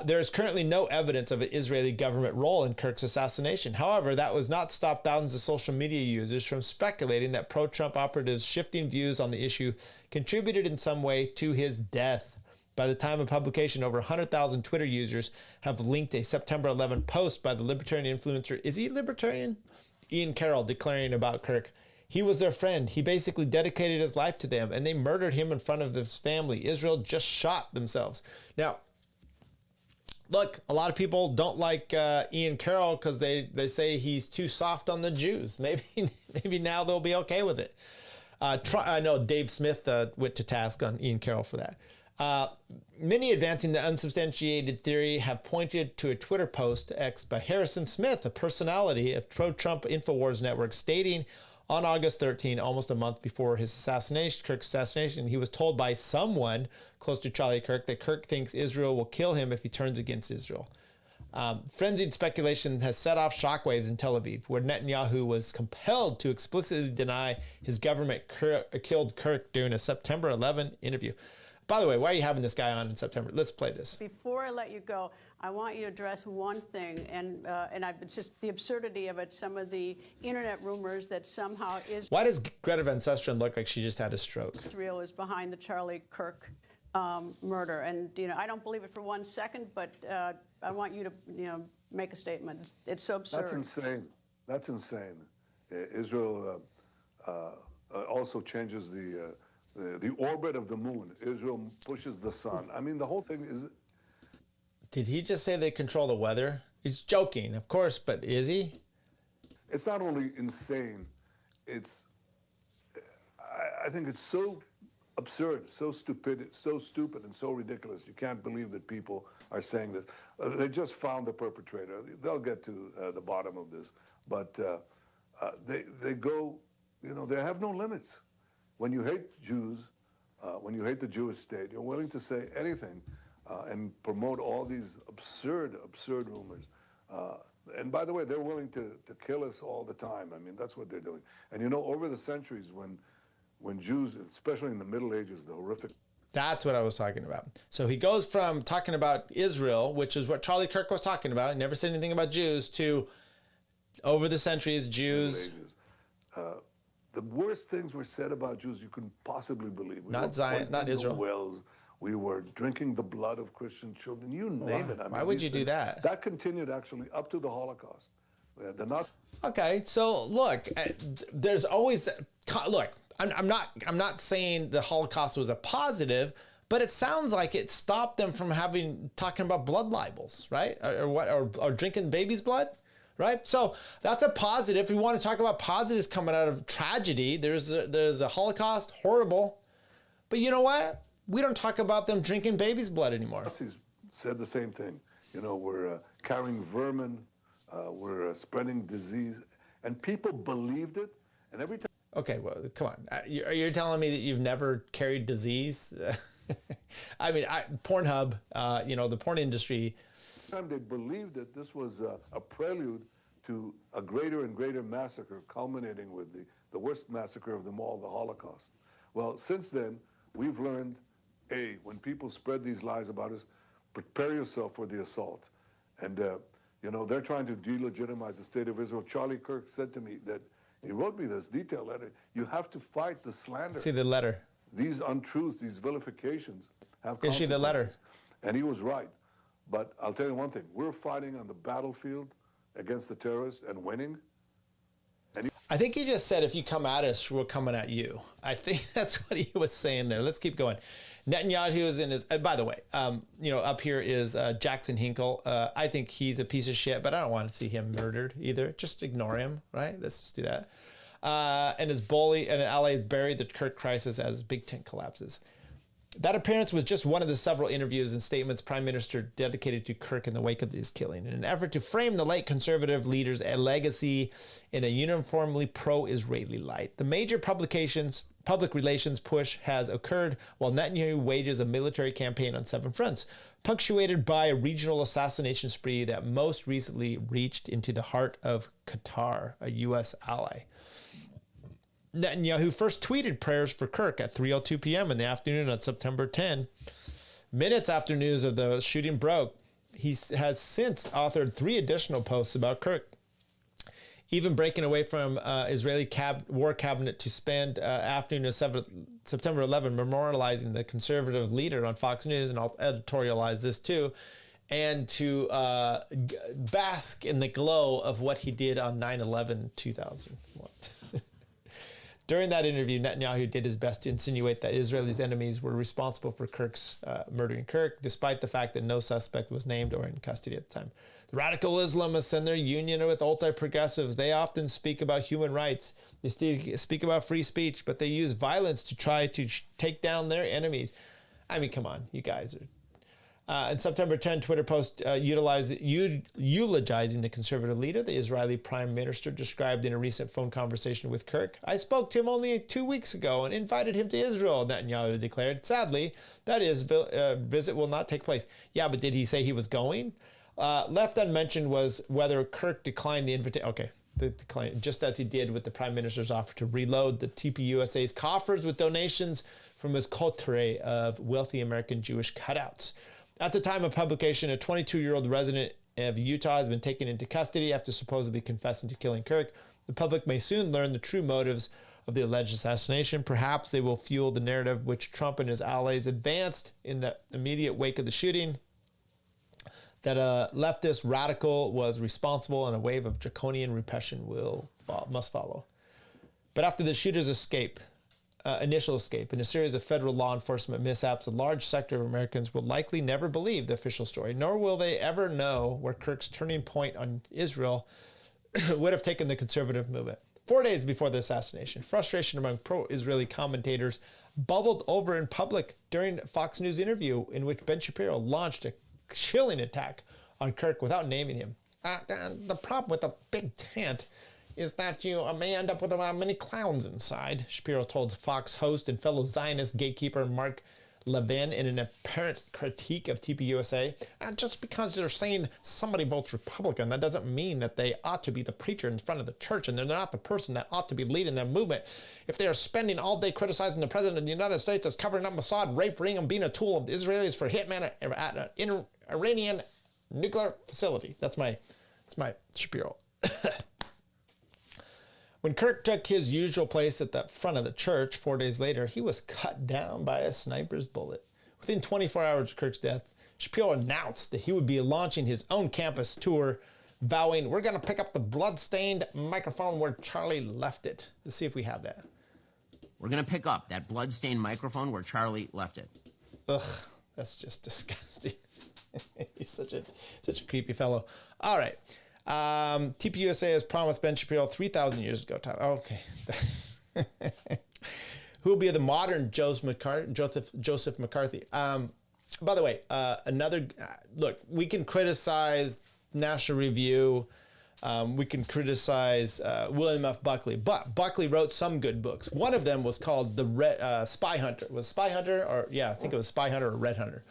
[SPEAKER 1] There is currently no evidence of an Israeli government role in Kirk's assassination. However, that was not stop thousands of social media users from speculating that pro-Trump operatives' shifting views on the issue contributed in some way to his death. By the time of publication, over 100,000 Twitter users have linked a September 11 post by the libertarian influencer, is he libertarian? Ian Carroll, declaring about Kirk, he was their friend. He basically dedicated his life to them, and they murdered him in front of his family. Israel just shot themselves. Now, look, a lot of people don't like Ian Carroll because they say he's too soft on the Jews. Maybe now they'll be okay with it. I know Dave Smith went to task on Ian Carroll for that. Many advancing the unsubstantiated theory have pointed to a Twitter post X by Harrison Smith, a personality of pro-Trump InfoWars network, stating on August 13, almost a month before his assassination, Kirk's assassination, he was told by someone close to Charlie Kirk that Kirk thinks Israel will kill him if he turns against Israel. Frenzied speculation has set off shockwaves in Tel Aviv, where Netanyahu was compelled to explicitly deny his government killed Kirk during a September 11 interview. By the way, why are you having this guy on in September? Let's play this.
[SPEAKER 20] Before I let you go, I want you to address one thing, and it's just the absurdity of it. Some of the internet rumors that somehow
[SPEAKER 1] Why does Greta Van Susteren look like she just had a stroke?
[SPEAKER 20] Israel is behind the Charlie Kirk murder, and I don't believe it for 1 second, but I want you to make a statement. It's so absurd.
[SPEAKER 21] That's insane. That's insane. Israel also changes the orbit of the moon. Israel pushes the sun. I mean, the whole thing is.
[SPEAKER 1] Did he just say they control the weather? He's joking, of course, but is he?
[SPEAKER 21] It's not only insane, I think it's so absurd, so stupid, and so ridiculous. You can't believe that people are saying that. They just found the perpetrator. They'll get to the bottom of this. But they go, they have no limits. When you hate Jews, when you hate the Jewish state, you're willing to say anything and promote all these absurd rumors. And by the way, they're willing to kill us all the time. I mean, that's what they're doing. And over the centuries, when Jews, especially in the Middle Ages, the horrific.
[SPEAKER 1] That's what I was talking about. So he goes from talking about Israel, which is what Charlie Kirk was talking about, he never said anything about Jews, to over the centuries, Jews.
[SPEAKER 21] The worst things were said about Jews you couldn't possibly believe.
[SPEAKER 1] Not Zion, not Israel.
[SPEAKER 21] Wells. We were drinking the blood of Christian children. You name it. I mean,
[SPEAKER 1] why would you do that?
[SPEAKER 21] That continued actually up to the Holocaust. They're not.
[SPEAKER 1] Okay, so look, there's always look. I'm not saying the Holocaust was a positive, but it sounds like it stopped them from talking about blood libels, right? Or drinking baby's blood. Right? So that's a positive. If we want to talk about positives coming out of tragedy, there's a Holocaust, horrible. But you know what? We don't talk about them drinking baby's blood anymore.
[SPEAKER 21] Nazis said the same thing. We're carrying vermin, we're spreading disease, and people believed it. And every time.
[SPEAKER 1] Okay, well, come on. You're telling me that you've never carried disease? I mean, Pornhub, the porn industry.
[SPEAKER 21] Time they believed that this was a prelude to a greater and greater massacre, culminating with the worst massacre of them all, the Holocaust. Well, since then, we've learned, when people spread these lies about us, prepare yourself for the assault. And, they're trying to delegitimize the state of Israel. Charlie Kirk said to me that, he wrote me this detailed letter, you have to fight the slander.
[SPEAKER 1] See the letter.
[SPEAKER 21] These untruths, these vilifications have
[SPEAKER 1] consequences. Issue the letter.
[SPEAKER 21] And he was right. But I'll tell you one thing, we're fighting on the battlefield against the terrorists and winning.
[SPEAKER 1] I think he just said, if you come at us, we're coming at you. I think that's what he was saying there. Let's keep going. Netanyahu is in his, by the way, up here is Jackson Hinkle. I think he's a piece of shit, but I don't want to see him murdered either. Just ignore him, right? Let's just do that. And his bully and allies buried the Kirk crisis as Big Tent collapses. That appearance was just one of the several interviews and statements Prime Minister dedicated to Kirk in the wake of his killing, in an effort to frame the late conservative leader's legacy in a uniformly pro-Israeli light. The major public relations push has occurred while Netanyahu wages a military campaign on 7 fronts, punctuated by a regional assassination spree that most recently reached into the heart of Qatar, a U.S. ally. Netanyahu first tweeted prayers for Kirk at 3:02 p.m. in the afternoon on September 10. Minutes after news of the shooting broke, he has since authored 3 additional posts about Kirk, even breaking away from Israeli war cabinet to spend afternoon of September 11 memorializing the conservative leader on Fox News, and I'll editorialize this too, and to bask in the glow of what he did on 9/11/2001. During that interview, Netanyahu did his best to insinuate that Israel's enemies were responsible for Kirk's murdering Kirk, despite the fact that no suspect was named or in custody at the time. The radical Islamists and their union with ultra-progressives, they often speak about human rights. They speak about free speech, but they use violence to try to take down their enemies. I mean, come on, you guys are... in September 10, Twitter post eulogizing the conservative leader, the Israeli prime minister described in a recent phone conversation with Kirk. I spoke to him only 2 weeks ago and invited him to Israel, Netanyahu declared. Sadly, that visit will not take place. Yeah, but did he say he was going? Left unmentioned was whether Kirk declined the invitation. Okay, the decline, just as he did with the prime minister's offer to reload the TPUSA's coffers with donations from his coterie of wealthy American Jewish cutouts. At the time of publication, a 22-year-old resident of Utah has been taken into custody after supposedly confessing to killing Kirk. The public may soon learn the true motives of the alleged assassination. Perhaps they will fuel the narrative which Trump and his allies advanced in the immediate wake of the shooting, that a leftist radical was responsible and a wave of draconian repression must follow. But after the shooter's initial escape, in a series of federal law enforcement mishaps, a large sector of Americans will likely never believe the official story, nor will they ever know where Kirk's turning point on Israel would have taken the conservative movement. 4 days before the assassination, frustration among pro-Israeli commentators bubbled over in public during a Fox News interview in which Ben Shapiro launched a chilling attack on Kirk without naming him. The problem with a big tent is that you may end up with many clowns inside, Shapiro told Fox host and fellow Zionist gatekeeper Mark Levin in an apparent critique of TPUSA. Just because they're saying somebody votes Republican, that doesn't mean that they ought to be the preacher in front of the church, and they're not the person that ought to be leading that movement. If they are spending all day criticizing the president of the United States as covering up Mossad, rape ring, and being a tool of the Israelis for hitman at an Iranian nuclear facility. That's my Shapiro. When Kirk took his usual place at the front of the church 4 days later, he was cut down by a sniper's bullet. Within 24 hours of Kirk's death, Shapiro announced that he would be launching his own campus tour, vowing, "We're going to pick up the blood-stained microphone where Charlie left it." Let's see if we have that.
[SPEAKER 17] We're going to pick up that blood-stained microphone where Charlie left it.
[SPEAKER 1] Ugh, that's just disgusting. He's such a creepy fellow. All right. TPUSA has promised Ben Shapiro 3,000 years ago. Okay. Who will be the modern Joseph McCarthy? By the way, look, we can criticize National Review. We can criticize William F. Buckley, but Buckley wrote some good books. One of them was called The Spy Hunter. Was Spy Hunter, or yeah, I think it was Spy Hunter or Red Hunter.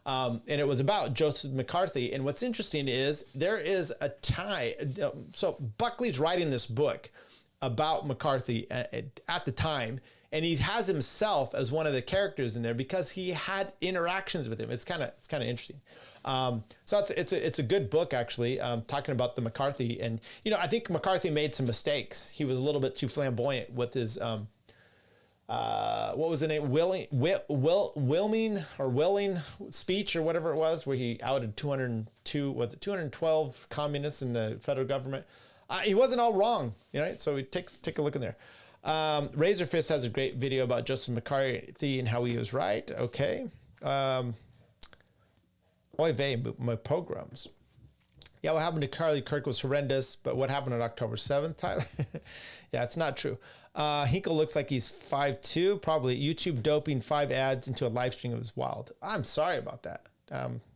[SPEAKER 1] And it was about Joseph McCarthy. And what's interesting is there is a tie. So Buckley's writing this book about McCarthy at the time, and he has himself as one of the characters in there because he had interactions with him. It's kind of interesting. So it's a good book, actually, talking about the McCarthy. And, I think McCarthy made some mistakes. He was a little bit too flamboyant with his what was the name? Willing speech or whatever it was, where he outed 212 communists in the federal government. He wasn't all wrong, right? So take a look in there. Razor Fist has a great video about Joseph McCarthy and how he was right. Okay. Oy vey, my pogroms. Yeah, what happened to Charlie Kirk was horrendous, but what happened on October 7th, Tyler? Yeah, it's not true. Hinkle looks like he's 5'2", probably. YouTube doping 5 ads into a live stream. It was wild. I'm sorry about that.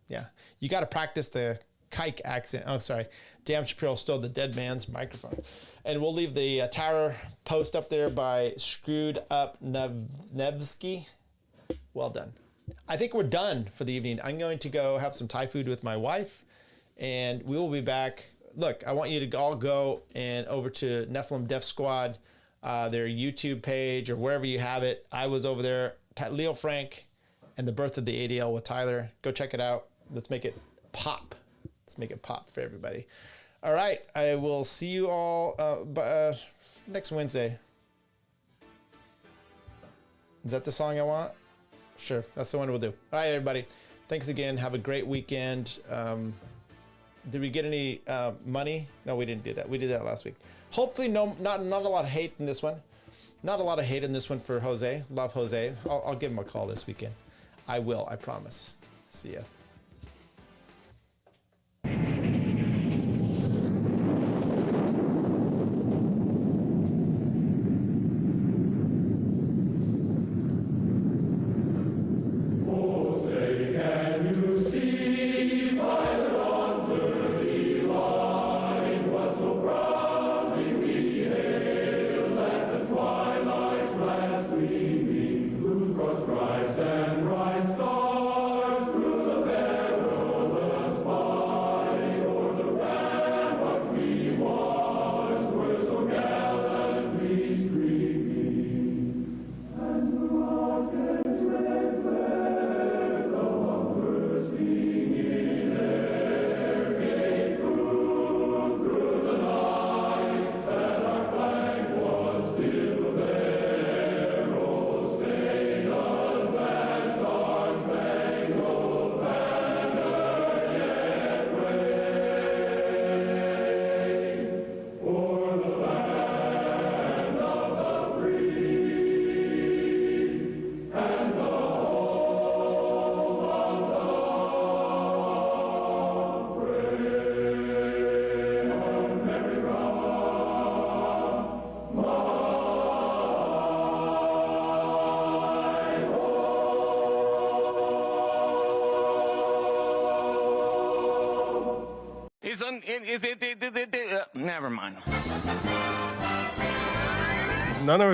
[SPEAKER 1] Yeah, you got to practice the kike accent. Oh, sorry. Dan Shapiro stole the dead man's microphone. And we'll leave the Tower post up there by Screwed Up Nevsky. Well done. I think we're done for the evening. I'm going to go have some Thai food with my wife, and we will be back. Look, I want you to all go and over to Nephilim Death Squad, their YouTube page or wherever you have it. I was over there, Leo Frank and the Birth of the ADL with Tyler. Go check it out. Let's make it pop. Let's make it pop for everybody. All right. I will see you all next Wednesday. Is that the song I want? Sure. That's the one we'll do. All right, everybody. Thanks again. Have a great weekend. Did we get any money? No, we didn't do that. We did that last week. Hopefully, not a lot of hate in this one. Not a lot of hate in this one for Jose. Love Jose. I'll give him a call this weekend. I will. I promise. See ya.
[SPEAKER 3] Never mind.
[SPEAKER 2] None of us